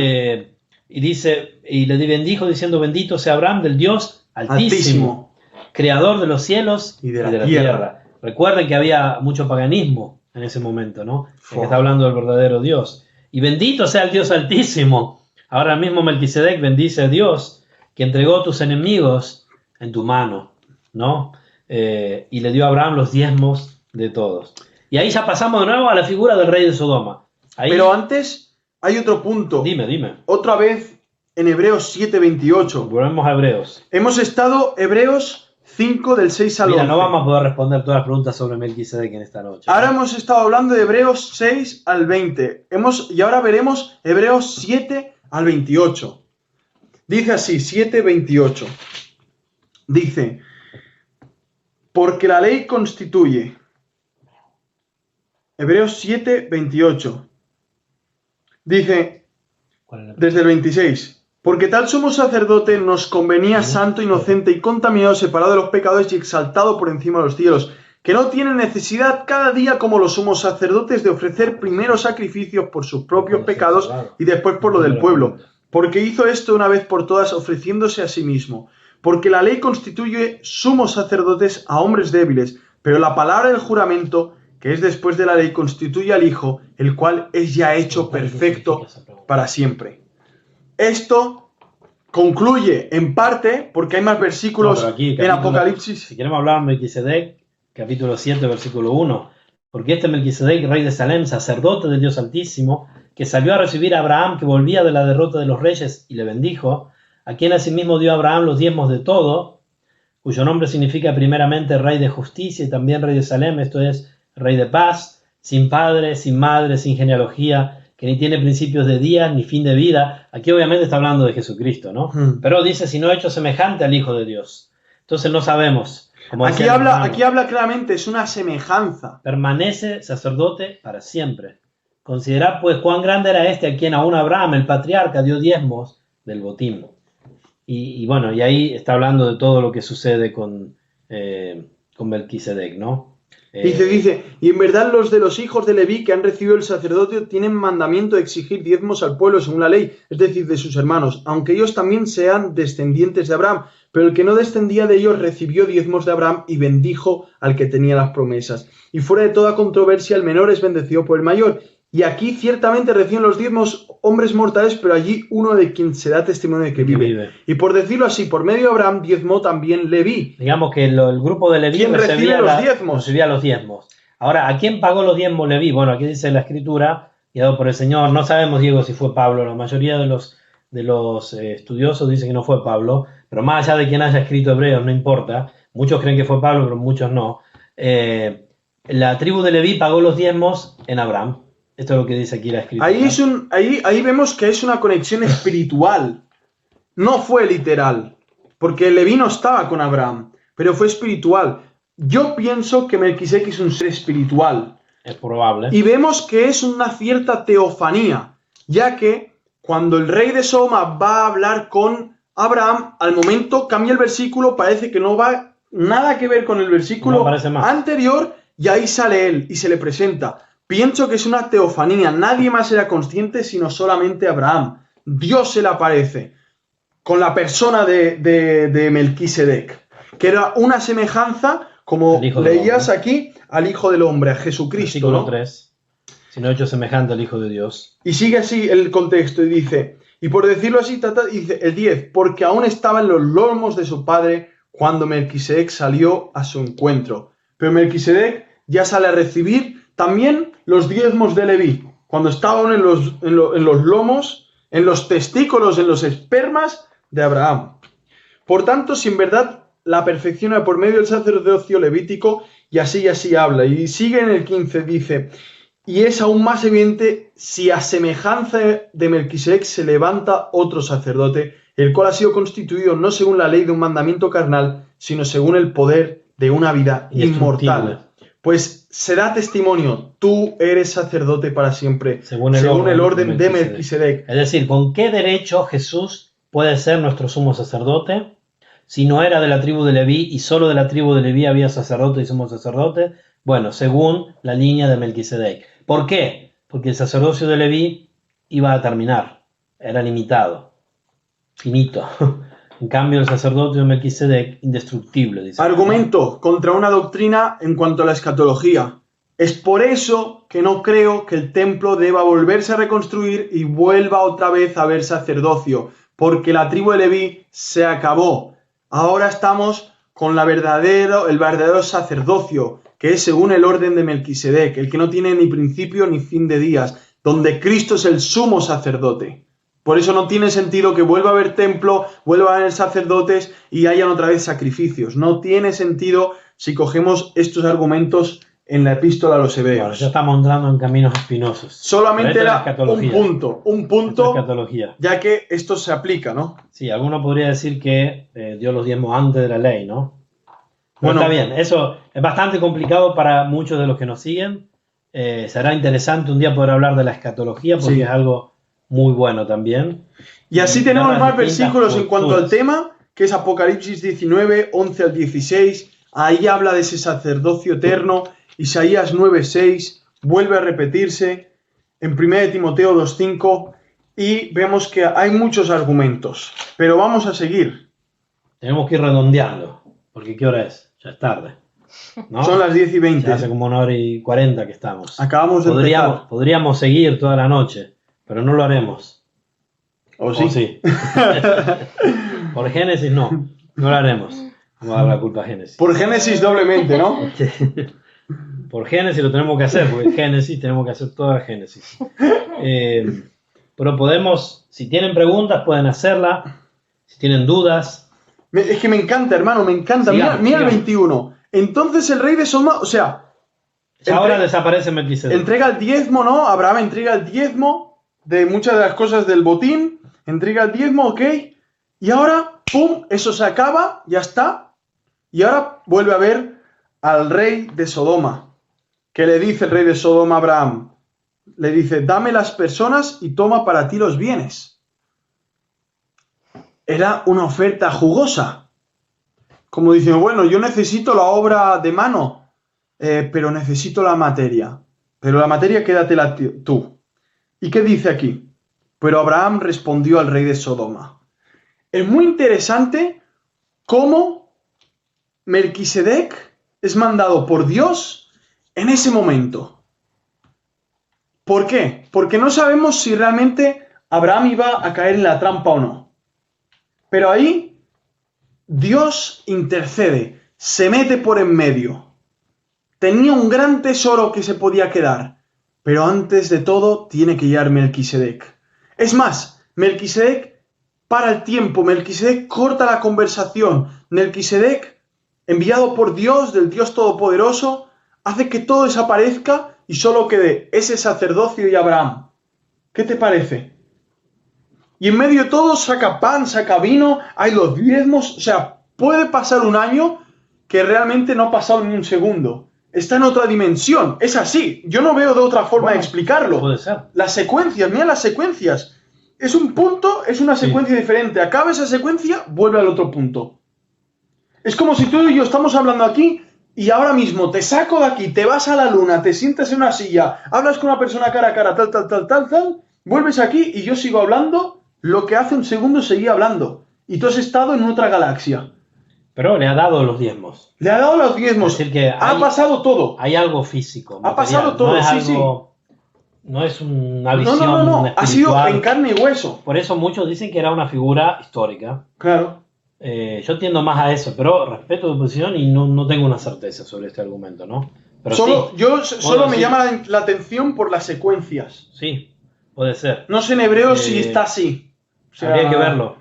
Y dice, y le bendijo diciendo, bendito sea Abraham del Dios Altísimo, creador de los cielos y de la tierra. Recuerden que había mucho paganismo en ese momento, ¿no? Que está hablando del verdadero Dios. Y bendito sea el Dios Altísimo. Ahora mismo Melquisedec bendice a Dios que entregó tus enemigos en tu mano, ¿no? Y le dio a Abraham los diezmos de todos. Y ahí ya pasamos de nuevo a la figura del rey de Sodoma. Ahí, pero antes hay otro punto. Dime. Otra vez en Hebreos 7:28. Volvemos a Hebreos. Hemos estado Hebreos 5 del 6 al 11. Mira, no vamos a poder responder todas las preguntas sobre Melquisedec en esta noche. Ahora hemos estado hablando de Hebreos 6 al 20. Y ahora veremos Hebreos 7 al 28. Dice así, 7:28. Dice, porque la ley constituye. Hebreos 7:28. Dice, desde el 26. Porque tal sumo sacerdote nos convenía santo, inocente y contaminado, separado de los pecadores y exaltado por encima de los cielos, que no tiene necesidad cada día como los sumos sacerdotes de ofrecer primero sacrificios por sus propios pecados y después por lo del pueblo, porque hizo esto una vez por todas ofreciéndose a sí mismo. Porque la ley constituye sumos sacerdotes a hombres débiles, pero la palabra del juramento, que es después de la ley, constituye al Hijo, el cual es ya hecho perfecto para siempre. Esto concluye en parte, porque hay más versículos en Apocalipsis. Si queremos hablar de Melquisedec, capítulo 7, versículo 1. Porque este Melquisedec, rey de Salem, sacerdote del Dios Altísimo, que salió a recibir a Abraham, que volvía de la derrota de los reyes, y le bendijo, a quien asimismo dio a Abraham los diezmos de todo, cuyo nombre significa primeramente rey de justicia y también rey de Salem, esto es, rey de paz, sin padre, sin madre, sin genealogía, que ni tiene principios de días ni fin de vida. Aquí obviamente está hablando de Jesucristo, ¿no? Pero dice, si no hecho semejante al Hijo de Dios. Entonces no sabemos. Aquí habla claramente, es una semejanza. Permanece sacerdote para siempre. Considerad pues cuán grande era este a quien aún Abraham, el patriarca, dio diezmos del botín. Y bueno, y ahí está hablando de todo lo que sucede con Melquisedec, ¿no? Dice, y en verdad los de los hijos de Leví que han recibido el sacerdocio tienen mandamiento de exigir diezmos al pueblo según la ley, es decir, de sus hermanos, aunque ellos también sean descendientes de Abraham, pero el que no descendía de ellos recibió diezmos de Abraham y bendijo al que tenía las promesas. Y fuera de toda controversia, el menor es bendecido por el mayor. Y aquí ciertamente reciben los diezmos hombres mortales, pero allí uno de quien se da testimonio de que vive. Y por decirlo así, por medio de Abraham diezmó también Leví. Digamos que el grupo de Leví recibía los diezmos. Ahora, ¿a quién pagó los diezmos Leví? Bueno, aquí dice la Escritura, guiado por el Señor. No sabemos, Diego, si fue Pablo. La mayoría de los estudiosos dicen que no fue Pablo, pero más allá de quien haya escrito Hebreos, no importa. Muchos creen que fue Pablo, pero muchos no. La tribu de Leví pagó los diezmos en Abraham. Esto es lo que dice aquí la Escritura. Ahí vemos que es una conexión espiritual. No fue literal. Porque Leví no estaba con Abraham, pero fue espiritual. Yo pienso que Melquisedec es un ser espiritual. Es probable. Y vemos que es una cierta teofanía, ya que cuando el rey de Sodoma va a hablar con Abraham, al momento cambia el versículo, parece que no va nada que ver con el versículo anterior, y ahí sale él y se le presenta. Pienso que es una teofanía, nadie más era consciente sino solamente Abraham. Dios se le aparece con la persona de Melquisedec, que era una semejanza, como leías aquí, al Hijo del Hombre, a Jesucristo. Versículo 3. Si no hecho semejante al Hijo de Dios. Y sigue así el contexto y dice, y por decirlo así, dice el 10, porque aún estaba en los lomos de su padre cuando Melquisedec salió a su encuentro. Pero Melquisedec ya sale a recibir también los diezmos de Leví, cuando estaban en los lomos, en los testículos, en los espermas de Abraham. Por tanto, si en verdad la perfecciona por medio del sacerdocio levítico, y así habla. Y sigue en el 15, dice, y es aún más evidente si a semejanza de Melquisedec se levanta otro sacerdote, el cual ha sido constituido no según la ley de un mandamiento carnal, sino según el poder de una vida inmortal. Pues será testimonio, tú eres sacerdote para siempre, según el orden de Melquisedec. Es decir, ¿con qué derecho Jesús puede ser nuestro sumo sacerdote? Si no era de la tribu de Leví y solo de la tribu de Leví había sacerdote y sumo sacerdote, bueno, según la línea de Melquisedec. ¿Por qué? Porque el sacerdocio de Leví iba a terminar, era limitado, finito. En cambio, el sacerdocio de Melquisedec, indestructible, dice. Argumento contra una doctrina en cuanto a la escatología. Es por eso que no creo que el templo deba volverse a reconstruir y vuelva otra vez a haber sacerdocio, porque la tribu de Leví se acabó. Ahora estamos con el verdadero sacerdocio, que es según el orden de Melquisedec, el que no tiene ni principio ni fin de días, donde Cristo es el sumo sacerdote. Por eso no tiene sentido que vuelva a haber templo, vuelva a haber sacerdotes y hayan otra vez sacrificios. No tiene sentido si cogemos estos argumentos en la epístola a los Hebreos. Bueno, ya estamos entrando en caminos espinosos. Solamente era un punto, ya que esto se aplica, ¿no? Sí, alguno podría decir que dio los diezmos antes de la ley, ¿no? Bueno, está bien, eso es bastante complicado para muchos de los que nos siguen. Será interesante un día poder hablar de la escatología porque sí, es algo muy bueno también. Y así tenemos más versículos en cuanto al tema, que es Apocalipsis 19, 11 al 16. Ahí habla de ese sacerdocio eterno. Isaías 9:6 vuelve a repetirse en 1 Timoteo 2:5 y vemos que hay muchos argumentos, pero vamos a seguir. Tenemos que ir redondeando, porque ¿qué hora es? Ya es tarde, ¿no? Son las 10:20. Ya hace como 1:40 que estamos. Acabamos de empezar. Podríamos seguir toda la noche, pero no lo haremos. ¿O sí? ¿O sí? Por Génesis no lo haremos. Vamos a dar la culpa a Génesis. Por Génesis doblemente, ¿no? Por Génesis lo tenemos que hacer, porque Génesis tenemos que hacer toda Génesis. Pero podemos, si tienen preguntas, pueden hacerla. Si tienen dudas. Es que me encanta, hermano, me encanta. Mira el 21. Entonces el rey de Sodoma, o sea... Ahora desaparece Melquisedec. Entrega el diezmo, ¿no? Abraham entrega el diezmo de muchas de las cosas del botín. Entrega el diezmo, ok. Y ahora, ¡pum! Eso se acaba, ya está. Y ahora vuelve a ver al rey de Sodoma. ¿Qué le dice el rey de Sodoma a Abraham? Le dice, dame las personas y toma para ti los bienes. Era una oferta jugosa. Como diciendo, bueno, yo necesito la obra de mano, pero necesito la materia. Pero la materia quédatela tú. ¿Y qué dice aquí? Pero Abraham respondió al rey de Sodoma. Es muy interesante cómo Melquisedec es mandado por Dios en ese momento. ¿Por qué? Porque no sabemos si realmente Abraham iba a caer en la trampa o no. Pero ahí Dios intercede, se mete por en medio. Tenía un gran tesoro que se podía quedar, pero antes de todo tiene que llegar Melquisedec. Es más, Melquisedec para el tiempo, Melquisedec corta la conversación. Melquisedec, enviado por Dios, del Dios Todopoderoso, hace que todo desaparezca y solo quede ese sacerdocio y Abraham. ¿Qué te parece? Y en medio de todo saca pan, saca vino, hay los diezmos. O sea, puede pasar un año que realmente no ha pasado ni un segundo. Está en otra dimensión. Es así. Yo no veo de otra forma de explicarlo. Puede ser. Las secuencias, mira las secuencias. Es un punto, es una secuencia diferente. Acaba esa secuencia, vuelve al otro punto. Es como si tú y yo estamos hablando aquí y ahora mismo te saco de aquí, te vas a la luna, te sientas en una silla, hablas con una persona cara a cara, tal, vuelves aquí y yo sigo hablando lo que hace un segundo seguía hablando. Y tú has estado en otra galaxia. Pero le ha dado los diezmos. Le ha dado los diezmos. Es decir que ha pasado todo. Hay algo físico. Ha pasado todo, no es sí, algo, no es una visión no. espiritual. Ha sido en carne y hueso. Por eso muchos dicen que era una figura histórica. Claro. Yo tiendo más a eso, pero respeto tu posición y no tengo una certeza sobre este argumento, ¿no? Pero solo me llama la atención por las secuencias. Sí, puede ser. No sé en hebreo si está así. O sea, habría que verlo.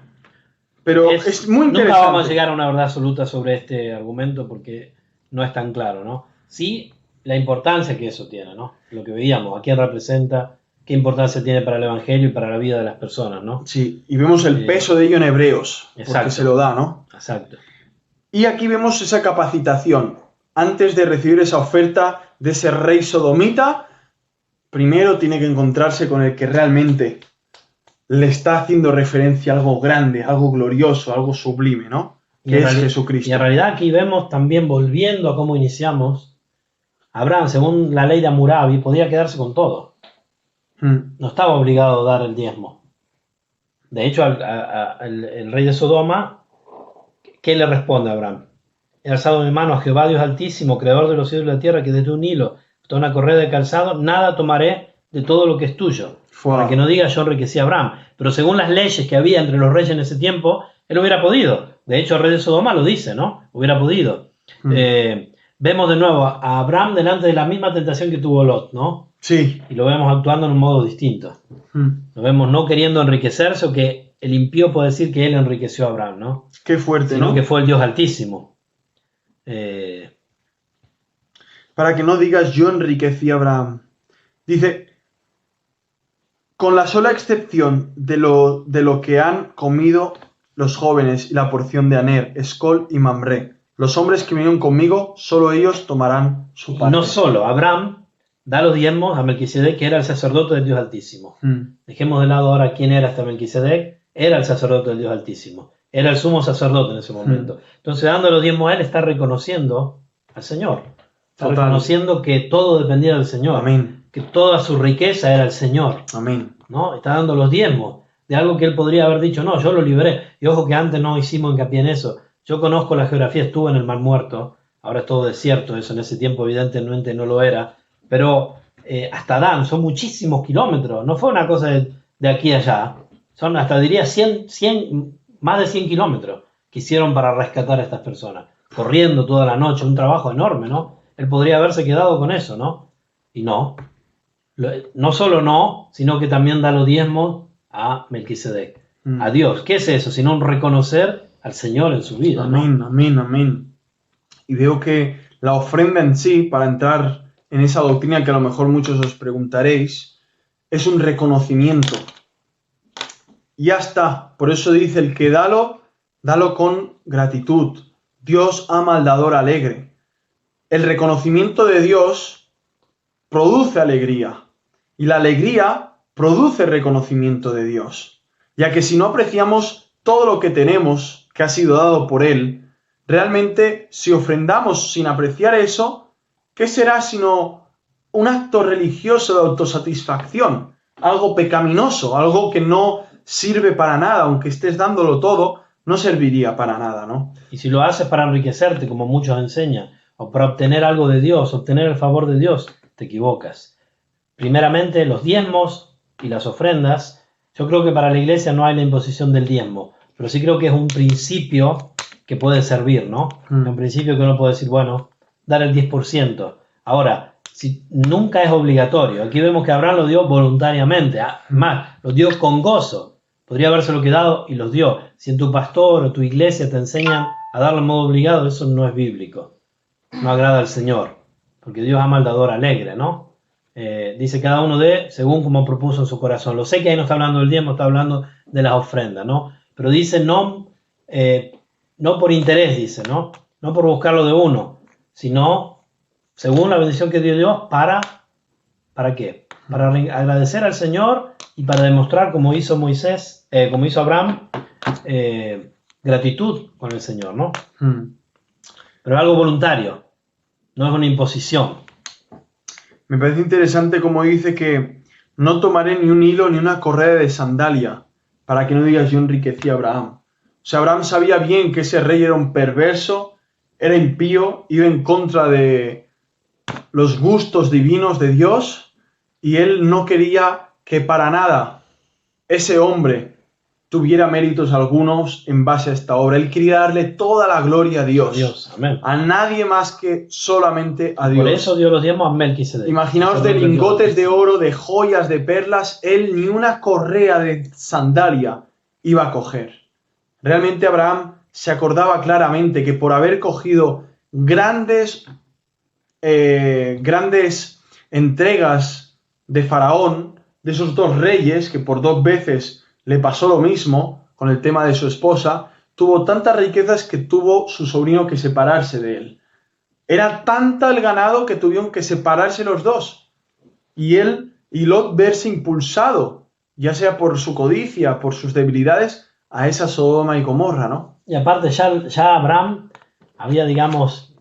Pero es muy interesante. Nunca vamos a llegar a una verdad absoluta sobre este argumento porque no es tan claro, ¿no? sí la importancia que eso tiene, ¿no? Lo que veíamos, a quién representa, qué importancia tiene para el Evangelio y para la vida de las personas, ¿no? Sí, y vemos el peso de ello en Hebreos, porque exacto. se lo da, ¿no? Exacto. Y aquí vemos esa capacitación. Antes de recibir esa oferta de ese rey sodomita, primero tiene que encontrarse con el que realmente le está haciendo referencia a algo grande, algo glorioso, algo sublime, ¿no? Que es Jesucristo. Y en realidad aquí vemos también, volviendo a cómo iniciamos, Abraham, según la ley de Hammurabi, podía quedarse con todo. No estaba obligado a dar el diezmo. De hecho, el rey de Sodoma, ¿qué le responde a Abraham? He alzado mi mano a Jehová Dios Altísimo, creador de los cielos y de la tierra, que desde un hilo hasta una correa de calzado, nada tomaré de todo lo que es tuyo. Para que no diga yo enriquecí a Abraham. Pero según las leyes que había entre los reyes en ese tiempo, él hubiera podido. De hecho, el rey de Sodoma lo dice, ¿no? Hubiera podido. Vemos de nuevo a Abraham delante de la misma tentación que tuvo Lot, ¿no? Sí. Y lo vemos actuando en un modo distinto. Lo vemos no queriendo enriquecerse, o que el impío puede decir que él enriqueció a Abraham, ¿no? Qué fuerte, sino ¿no? que fue el Dios Altísimo. Para que no digas yo enriquecí a Abraham. Dice, con la sola excepción de lo que han comido los jóvenes y la porción de Aner, Escol y Mamré, los hombres que vinieron conmigo, solo ellos tomarán su parte. Y no solo, Abraham da los diezmos a Melquisedec, que era el sacerdote del Dios Altísimo. Dejemos de lado ahora quién era este Melquisedec. Era el sacerdote del Dios Altísimo. Era el sumo sacerdote en ese momento. Entonces, dando los diezmos a él, está reconociendo al Señor. Está reconociendo que todo dependía del Señor. Amén. Que toda su riqueza era el Señor. Amén. ¿No? Está dando los diezmos de algo que él podría haber dicho, no, yo lo libré. Y ojo que antes no hicimos hincapié en eso. Yo conozco la geografía, estuve en el Mar Muerto. Ahora es todo desierto, eso en ese tiempo evidentemente no lo era. Pero hasta Dan son muchísimos kilómetros. No fue una cosa de aquí a allá. Son hasta diría 100, más de 100 kilómetros que hicieron para rescatar a estas personas. Corriendo toda la noche, un trabajo enorme, ¿no? Él podría haberse quedado con eso, ¿no? Y no. No solo no, sino que también da los diezmos a Melquisedec. A Dios. ¿Qué es eso? Sino un reconocer al Señor en su vida. Amén, ¿no? amén, amén. Y veo que la ofrenda en sí, para entrar en esa doctrina que a lo mejor muchos os preguntaréis, es un reconocimiento. Ya está. Por eso dice el que dalo con gratitud. Dios ama al dador alegre. El reconocimiento de Dios produce alegría. Y la alegría produce reconocimiento de Dios. Ya que si no apreciamos todo lo que tenemos, que ha sido dado por Él, realmente si ofrendamos sin apreciar eso, ¿qué será sino un acto religioso de autosatisfacción? Algo pecaminoso, algo que no sirve para nada, aunque estés dándolo todo, no serviría para nada, ¿no? Y si lo haces para enriquecerte, como muchos enseñan, o para obtener algo de Dios, obtener el favor de Dios, te equivocas. Primeramente, los diezmos y las ofrendas. Yo creo que para la iglesia no hay la imposición del diezmo, pero sí creo que es un principio que puede servir, ¿no? Es un principio que uno puede decir, bueno, dar el 10%. Ahora, si nunca es obligatorio. Aquí vemos que Abraham lo dio voluntariamente, más, lo dio con gozo. Podría habérselo quedado y los dio. Si en tu pastor o tu iglesia te enseñan a darlo en modo obligado, eso no es bíblico. No agrada al Señor, porque Dios ama al dador alegre, ¿no? Dice cada uno de según como propuso en su corazón. Lo sé que ahí no está hablando del diezmo, está hablando de las ofrendas, ¿no? Pero dice no por interés, dice, ¿no? No por buscarlo de uno, sino según la bendición que dio Dios, ¿para qué? Para agradecer al Señor y para demostrar, como hizo Moisés, como hizo Abraham, gratitud con el Señor, ¿no? Pero es algo voluntario, no es una imposición. Me parece interesante como dice que no tomaré ni un hilo ni una correa de sandalia, para que no digas yo enriquecí a Abraham. O sea, Abraham sabía bien que ese rey era un perverso, era impío, iba en contra de los gustos divinos de Dios, y él no quería que para nada ese hombre tuviera méritos algunos en base a esta obra. Él quería darle toda la gloria a Dios. Amén. A nadie más que solamente a Dios. Por eso dio los diezmos a Melquisedec. Imaginaos de lingotes de oro, de joyas, de perlas, él ni una correa de sandalia iba a coger. Realmente Abraham se acordaba claramente que por haber cogido grandes grandes entregas de Faraón, de esos dos reyes, que por 2 veces le pasó lo mismo con el tema de su esposa, tuvo tantas riquezas que tuvo su sobrino que separarse de él. Era tanta el ganado que tuvieron que separarse los dos. Y él y Lot verse impulsado, ya sea por su codicia, por sus debilidades, a esa Sodoma y Gomorra, ¿no? Y aparte ya Abraham había, digamos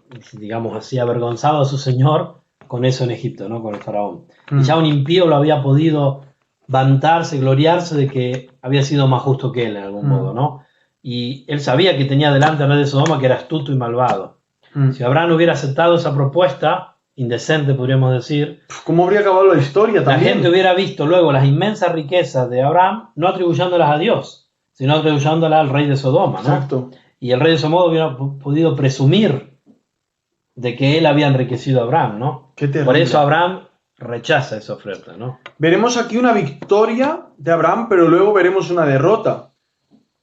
así, avergonzado a su señor con eso en Egipto, ¿no? Con el faraón. Y ya un impío lo había podido vantarse, gloriarse de que había sido más justo que él en algún modo, ¿no? Y él sabía que tenía delante al rey de Sodoma, que era astuto y malvado. Si Abraham hubiera aceptado esa propuesta, indecente podríamos decir, ¿cómo habría acabado la historia también? La gente hubiera visto luego las inmensas riquezas de Abraham, no atribuyéndolas a Dios, sino atribuyéndolas al rey de Sodoma, ¿no? Exacto. Y el rey de Sodoma hubiera podido presumir de que él había enriquecido a Abraham, ¿no? Qué terrible. Por eso Abraham rechaza esa oferta, ¿no? Veremos aquí una victoria de Abraham, pero luego veremos una derrota.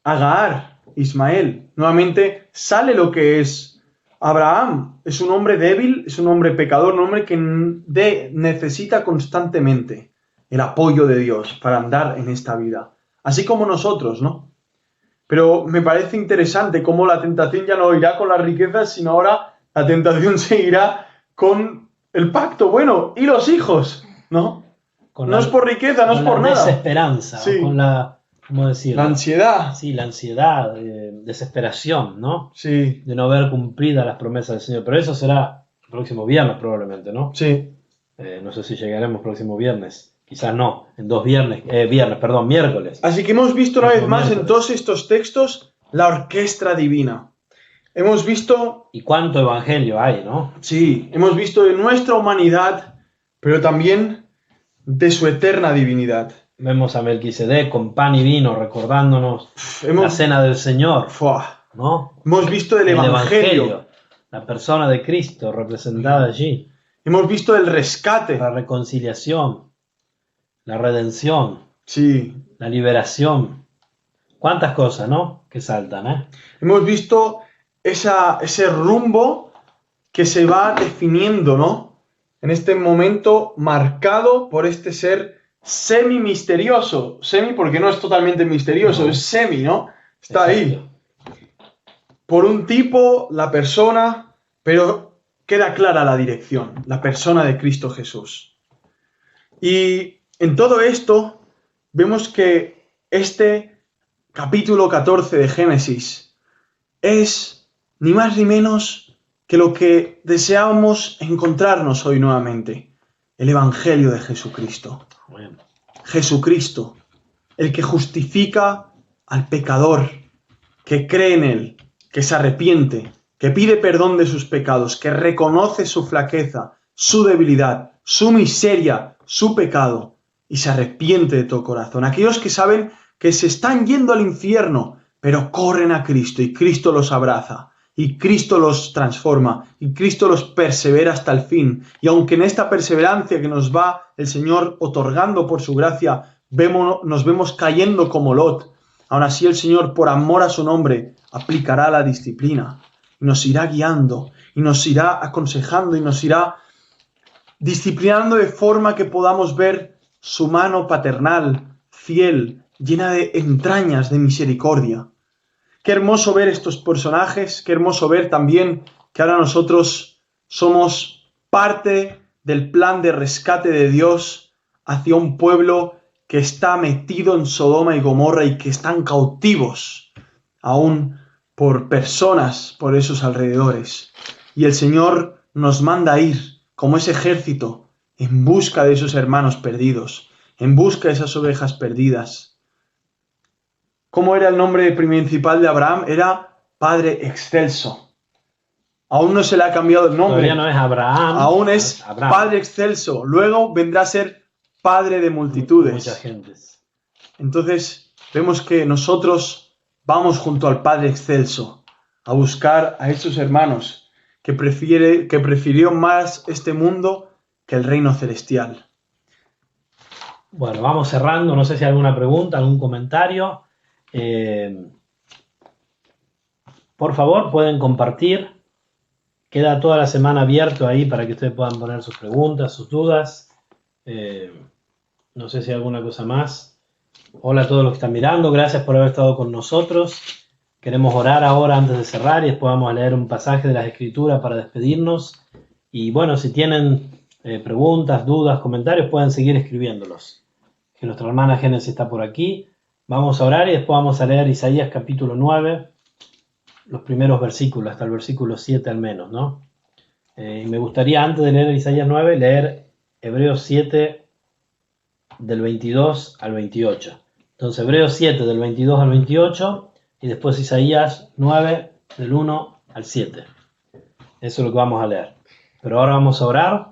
Agar, Ismael, nuevamente sale lo que es Abraham. Es un hombre débil, es un hombre pecador, un hombre que necesita constantemente el apoyo de Dios para andar en esta vida. Así como nosotros, ¿no? Pero me parece interesante cómo la tentación ya no irá con las riquezas, sino ahora la tentación seguirá con el pacto. Bueno, y los hijos, ¿no? No es por riqueza, no es por nada. Desesperanza, sí. Con la, ¿cómo decirlo? La ansiedad. Sí, la ansiedad, desesperación, ¿no? Sí. De no ver cumplidas las promesas del Señor. Pero eso será el próximo viernes probablemente, ¿no? Sí. No sé si llegaremos próximo viernes. Quizás no, en 2 miércoles. Así que hemos visto una vez más en todos estos textos la orquesta divina. Hemos visto... Y cuánto evangelio hay, ¿no? Sí, hemos visto de nuestra humanidad, pero también de su eterna divinidad. Vemos a Melquisedec con pan y vino recordándonos la cena del Señor, ¿no? Hemos visto el evangelio, la persona de Cristo representada allí. Hemos visto el rescate, la reconciliación, la redención, sí, la liberación. Cuántas cosas, ¿no? Que saltan, ¿eh? Hemos visto ese rumbo que se va definiendo, ¿no? En este momento marcado por este ser semi-misterioso. Semi porque no es totalmente misterioso, no. Es semi, ¿no? Está ahí. Por un tipo, la persona, pero queda clara la dirección, la persona de Cristo Jesús. Y en todo esto vemos que este capítulo 14 de Génesis es ni más ni menos que lo que deseamos encontrarnos hoy nuevamente, el Evangelio de Jesucristo. Bueno. Jesucristo, el que justifica al pecador, que cree en él, que se arrepiente, que pide perdón de sus pecados, que reconoce su flaqueza, su debilidad, su miseria, su pecado, y se arrepiente de todo corazón. Aquellos que saben que se están yendo al infierno, pero corren a Cristo y Cristo los abraza y Cristo los transforma y Cristo los persevera hasta el fin. Y aunque en esta perseverancia que nos va el Señor otorgando por su gracia, nos vemos cayendo como Lot, aún así el Señor, por amor a su nombre, aplicará la disciplina y nos irá guiando y nos irá aconsejando y nos irá disciplinando de forma que podamos ver su mano paternal, fiel, llena de entrañas de misericordia. Qué hermoso ver estos personajes, qué hermoso ver también que ahora nosotros somos parte del plan de rescate de Dios hacia un pueblo que está metido en Sodoma y Gomorra y que están cautivos aún por personas por esos alrededores. Y el Señor nos manda ir como ese ejército en busca de esos hermanos perdidos, en busca de esas ovejas perdidas. ¿Cómo era el nombre principal de Abraham? Era Padre Excelso. Aún no se le ha cambiado el nombre. Todavía no es Abraham. Aún es Abraham. Padre Excelso. Luego vendrá a ser Padre de multitudes. Muchas gentes. Entonces vemos que nosotros vamos junto al Padre Excelso a buscar a esos hermanos que prefirió más este mundo que el reino celestial. Bueno, vamos cerrando. No sé si hay alguna pregunta, algún comentario. Por favor, pueden compartir queda toda la semana abierto ahí para que ustedes puedan poner sus preguntas, sus dudas. No sé si hay alguna cosa más. Hola a todos los que están mirando, gracias por haber estado con nosotros. Queremos orar ahora antes de cerrar y después vamos a leer un pasaje de las Escrituras para despedirnos. Y bueno, si tienen preguntas, dudas, comentarios, pueden seguir escribiéndolos. Que nuestra hermana Génesis está por aquí. Vamos a orar y después vamos a leer Isaías capítulo 9, los primeros versículos, hasta el versículo 7 al menos, ¿no? Y me gustaría, antes de leer Isaías 9, leer Hebreos 7, del 22 al 28. Entonces, Hebreos 7, del 22 al 28, y después Isaías 9, del 1 al 7. Eso es lo que vamos a leer. Pero ahora vamos a orar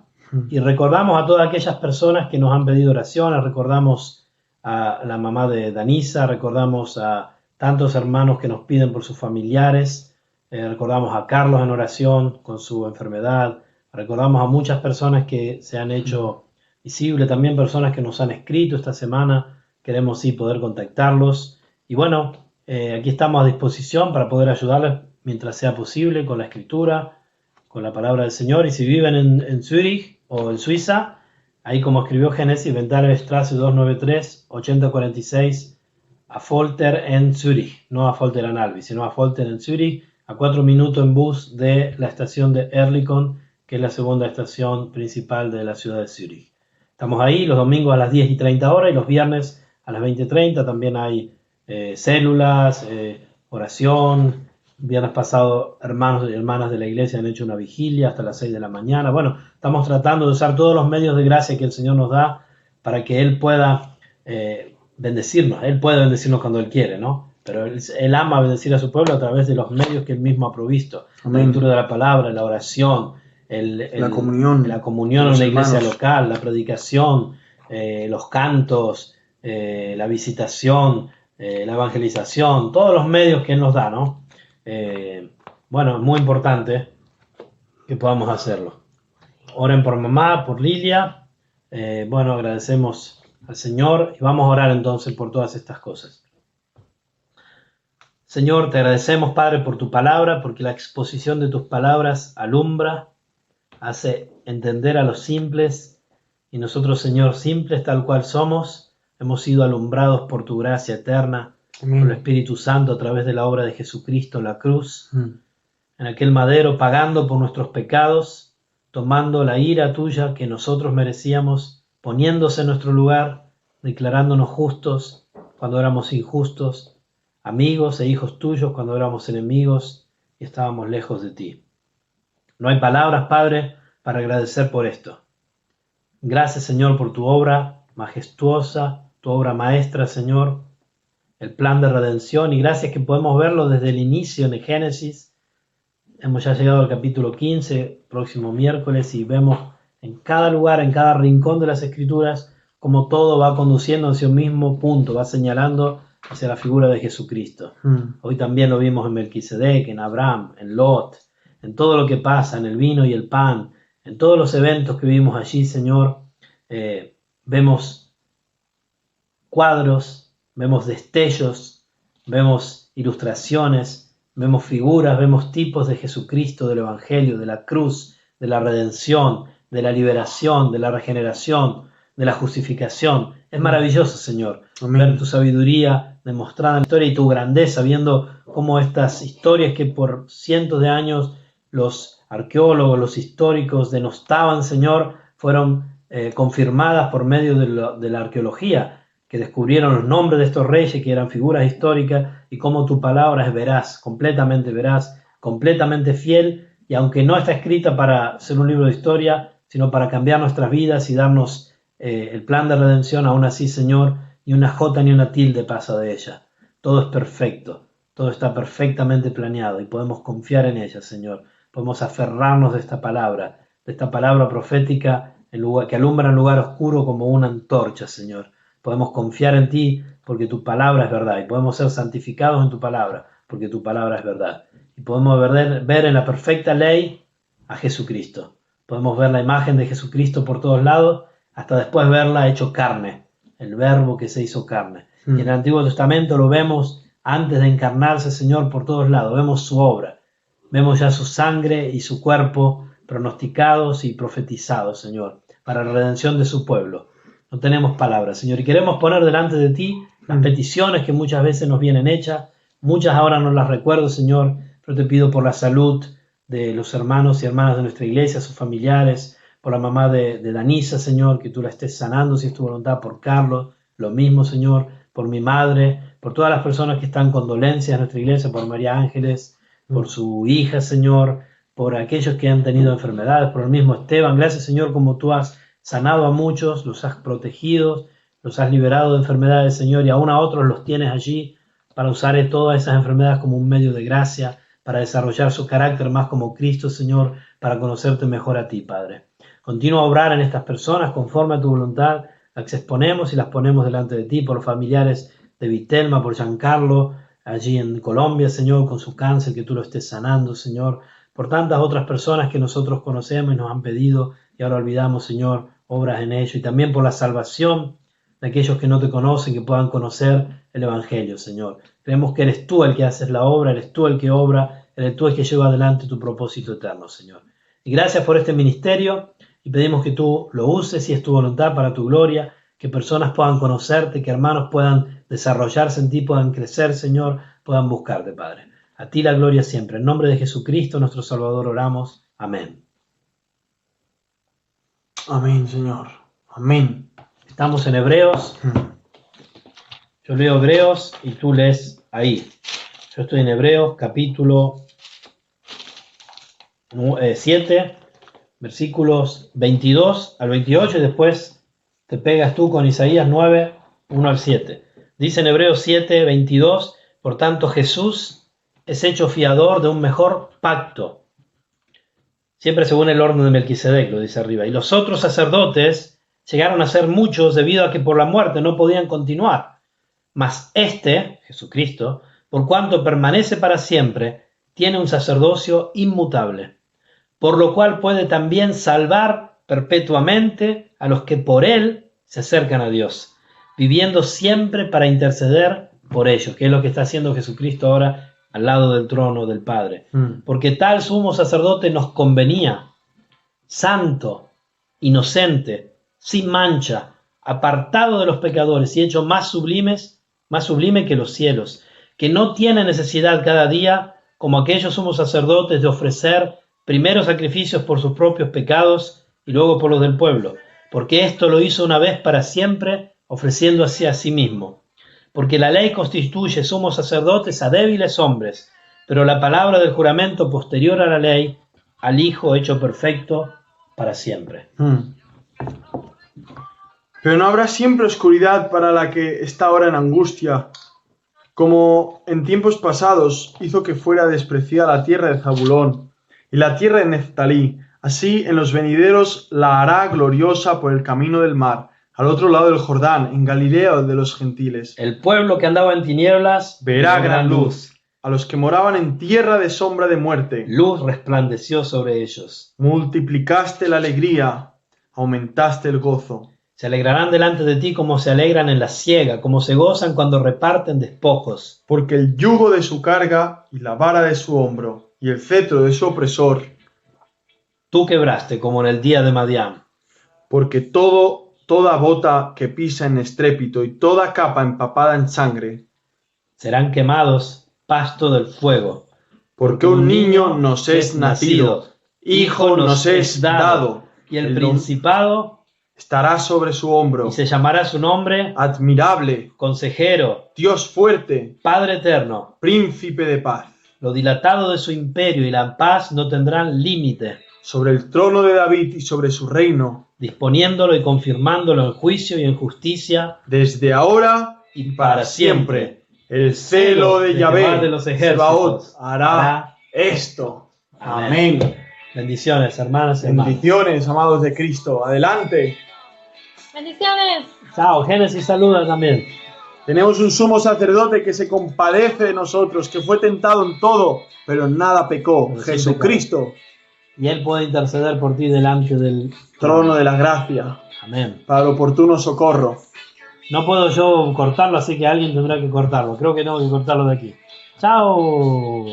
y recordamos a todas aquellas personas que nos han pedido oraciones, recordamos a la mamá de Danisa, recordamos a tantos hermanos que nos piden por sus familiares, recordamos a Carlos en oración con su enfermedad, recordamos a muchas personas que se han hecho visibles, también personas que nos han escrito esta semana, queremos sí poder contactarlos. Y bueno, aquí estamos a disposición para poder ayudarles mientras sea posible con la escritura, con la palabra del Señor. Y si viven en Zurich o en Suiza, ahí como escribió Génesis, Straße 293, 8046, a Folter en Zurich, no a Folter en Albi, sino a Folter en Zurich, a 4 minutos en bus de la estación de Ehrlikon, que es la segunda estación principal de la ciudad de Zurich. Estamos ahí los domingos a las 10:30 y los viernes a las 20:30. También hay células, oración. Viernes pasado, hermanos y hermanas de la iglesia han hecho una vigilia hasta las 6 de la mañana. Bueno, estamos tratando de usar todos los medios de gracia que el Señor nos da para que Él pueda bendecirnos. Él puede bendecirnos cuando Él quiere, ¿no? Pero Él ama bendecir a su pueblo a través de los medios que Él mismo ha provisto. Amén. La lectura de la palabra, la oración, la comunión en la iglesia local, la predicación, los cantos, la visitación, la evangelización, todos los medios que Él nos da, ¿no? Bueno, es muy importante que podamos hacerlo. Oren por mamá, por Lilia. Bueno, agradecemos al Señor y vamos a orar entonces por todas estas cosas. Señor, te agradecemos, Padre, por tu palabra, porque la exposición de tus palabras alumbra, hace entender a los simples, y nosotros, Señor, simples tal cual somos, hemos sido alumbrados por tu gracia eterna, por el Espíritu Santo a través de la obra de Jesucristo en la cruz, en aquel madero, pagando por nuestros pecados, tomando la ira tuya que nosotros merecíamos, poniéndose en nuestro lugar, declarándonos justos cuando éramos injustos, amigos e hijos tuyos cuando éramos enemigos y estábamos lejos de ti. No hay palabras, Padre, para agradecer por esto. Gracias, Señor, por tu obra majestuosa, tu obra maestra, Señor, el plan de redención, y gracias que podemos verlo desde el inicio en el Génesis. Hemos ya llegado al capítulo 15, próximo miércoles, y vemos en cada lugar, en cada rincón de las Escrituras, cómo todo va conduciendo hacia un mismo punto, va señalando hacia la figura de Jesucristo. Hoy también lo vimos en Melquisedec, en Abraham, en Lot, en todo lo que pasa, en el vino y el pan, en todos los eventos que vimos allí, Señor. Vemos cuadros, vemos destellos, vemos ilustraciones, vemos figuras, vemos tipos de Jesucristo, del Evangelio, de la cruz, de la redención, de la liberación, de la regeneración, de la justificación. Es maravilloso, Señor, ver tu sabiduría demostrada en la historia y tu grandeza, viendo cómo estas historias que por cientos de años los arqueólogos, los históricos denostaban, Señor, fueron confirmadas por medio de la arqueología, que descubrieron los nombres de estos reyes que eran figuras históricas, y cómo tu palabra es veraz, completamente fiel, y aunque no está escrita para ser un libro de historia, sino para cambiar nuestras vidas y darnos el plan de redención, aún así, Señor, ni una jota ni una tilde pasa de ella. Todo es perfecto, todo está perfectamente planeado y podemos confiar en ella, Señor. Podemos aferrarnos de esta palabra profética que alumbra en lugar oscuro como una antorcha, Señor. Podemos confiar en ti porque tu palabra es verdad, y podemos ser santificados en tu palabra porque tu palabra es verdad. Y podemos ver en la perfecta ley a Jesucristo. Podemos ver la imagen de Jesucristo por todos lados, hasta después verla hecho carne, el verbo que se hizo carne. Y en el Antiguo Testamento lo vemos antes de encarnarse, Señor, por todos lados. Vemos su obra. Vemos ya su sangre y su cuerpo pronosticados y profetizados, Señor, para la redención de su pueblo. No tenemos palabras, Señor, y queremos poner delante de ti las peticiones que muchas veces nos vienen hechas. Muchas ahora no las recuerdo, Señor, pero te pido por la salud de los hermanos y hermanas de nuestra iglesia, sus familiares, por la mamá de Danisa, Señor, que tú la estés sanando si es tu voluntad, por Carlos, lo mismo, Señor, por mi madre, por todas las personas que están con dolencias en nuestra iglesia, por María Ángeles, por su hija, Señor, por aquellos que han tenido enfermedades, por el mismo Esteban. Gracias, Señor, como tú has sanado a muchos, los has protegido, los has liberado de enfermedades, Señor, y aún a otros los tienes allí para usar todas esas enfermedades como un medio de gracia, para desarrollar su carácter más como Cristo, Señor, para conocerte mejor a ti, Padre. Continúa a obrar en estas personas conforme a tu voluntad, las exponemos y las ponemos delante de ti, por los familiares de Vitelma, por Giancarlo, allí en Colombia, Señor, con su cáncer, que tú lo estés sanando, Señor, por tantas otras personas que nosotros conocemos y nos han pedido y ahora olvidamos, Señor, obras en ello, y también por la salvación de aquellos que no te conocen, que puedan conocer el Evangelio, Señor. Creemos que eres tú el que haces la obra, eres tú el que obra, eres tú el que lleva adelante tu propósito eterno, Señor. Y gracias por este ministerio, y pedimos que tú lo uses si es tu voluntad para tu gloria, que personas puedan conocerte, que hermanos puedan desarrollarse en ti, puedan crecer, Señor, puedan buscarte, Padre. A ti la gloria siempre. En nombre de Jesucristo, nuestro Salvador, oramos. Amén. Amén, Señor. Amén. Estamos en Hebreos. Yo leo Hebreos y tú lees ahí. Yo estoy en Hebreos, capítulo 7, versículos 22 al 28, y después te pegas tú con Isaías 9, 1 al 7. Dice en Hebreos 7, 22, por tanto Jesús es hecho fiador de un mejor pacto, siempre según el orden de Melquisedec, lo dice arriba. Y los otros sacerdotes llegaron a ser muchos debido a que por la muerte no podían continuar. Mas este, Jesucristo, por cuanto permanece para siempre, tiene un sacerdocio inmutable, por lo cual puede también salvar perpetuamente a los que por él se acercan a Dios, viviendo siempre para interceder por ellos, que es lo que está haciendo Jesucristo ahora al lado del trono del Padre. Porque tal sumo sacerdote nos convenía, santo, inocente, sin mancha, apartado de los pecadores y hecho más sublime que los cielos, que no tiene necesidad cada día, como aquellos sumos sacerdotes, de ofrecer primero sacrificios por sus propios pecados y luego por los del pueblo, porque esto lo hizo una vez para siempre, ofreciéndose a sí mismo. Porque la ley constituye sumos sacerdotes a débiles hombres, pero la palabra del juramento posterior a la ley, al Hijo hecho perfecto para siempre. Pero no habrá siempre oscuridad para la que está ahora en angustia, como en tiempos pasados hizo que fuera despreciada la tierra de Zabulón y la tierra de Neftalí. Así en los venideros la hará gloriosa por el camino del mar, al otro lado del Jordán, en Galilea de los gentiles. El pueblo que andaba en tinieblas verá gran luz. A los que moraban en tierra de sombra de muerte, luz resplandeció sobre ellos. Multiplicaste la alegría, aumentaste el gozo. Se alegrarán delante de ti como se alegran en la siega, como se gozan cuando reparten despojos. Porque el yugo de su carga y la vara de su hombro y el cetro de su opresor, tú quebraste como en el día de Madián. Porque toda bota que pisa en estrépito y toda capa empapada en sangre serán quemados pasto del fuego. Porque un niño nos es nacido, hijo nos es dado, y el principado estará sobre su hombro. Y se llamará su nombre Admirable, Consejero, Dios fuerte, Padre eterno, Príncipe de paz. Lo dilatado de su imperio y la paz no tendrán límite. Sobre el trono de David y sobre su reino, disponiéndolo y confirmándolo en juicio y en justicia, desde ahora y para siempre. El celo de Yahvé de los ejércitos Sebaot hará esto. Amén. Bendiciones, hermanas y hermanos. Bendiciones, amados de Cristo. Adelante. Bendiciones. Chao, Génesis saluda también. Tenemos un sumo sacerdote que se compadece de nosotros, que fue tentado en todo, pero en nada pecó. Pero Jesucristo. Y Él puede interceder por ti delante del trono de la gracia. Amén. Para el oportuno socorro. No puedo yo cortarlo, así que alguien tendrá que cortarlo. Creo que tengo que cortarlo de aquí. ¡Chao!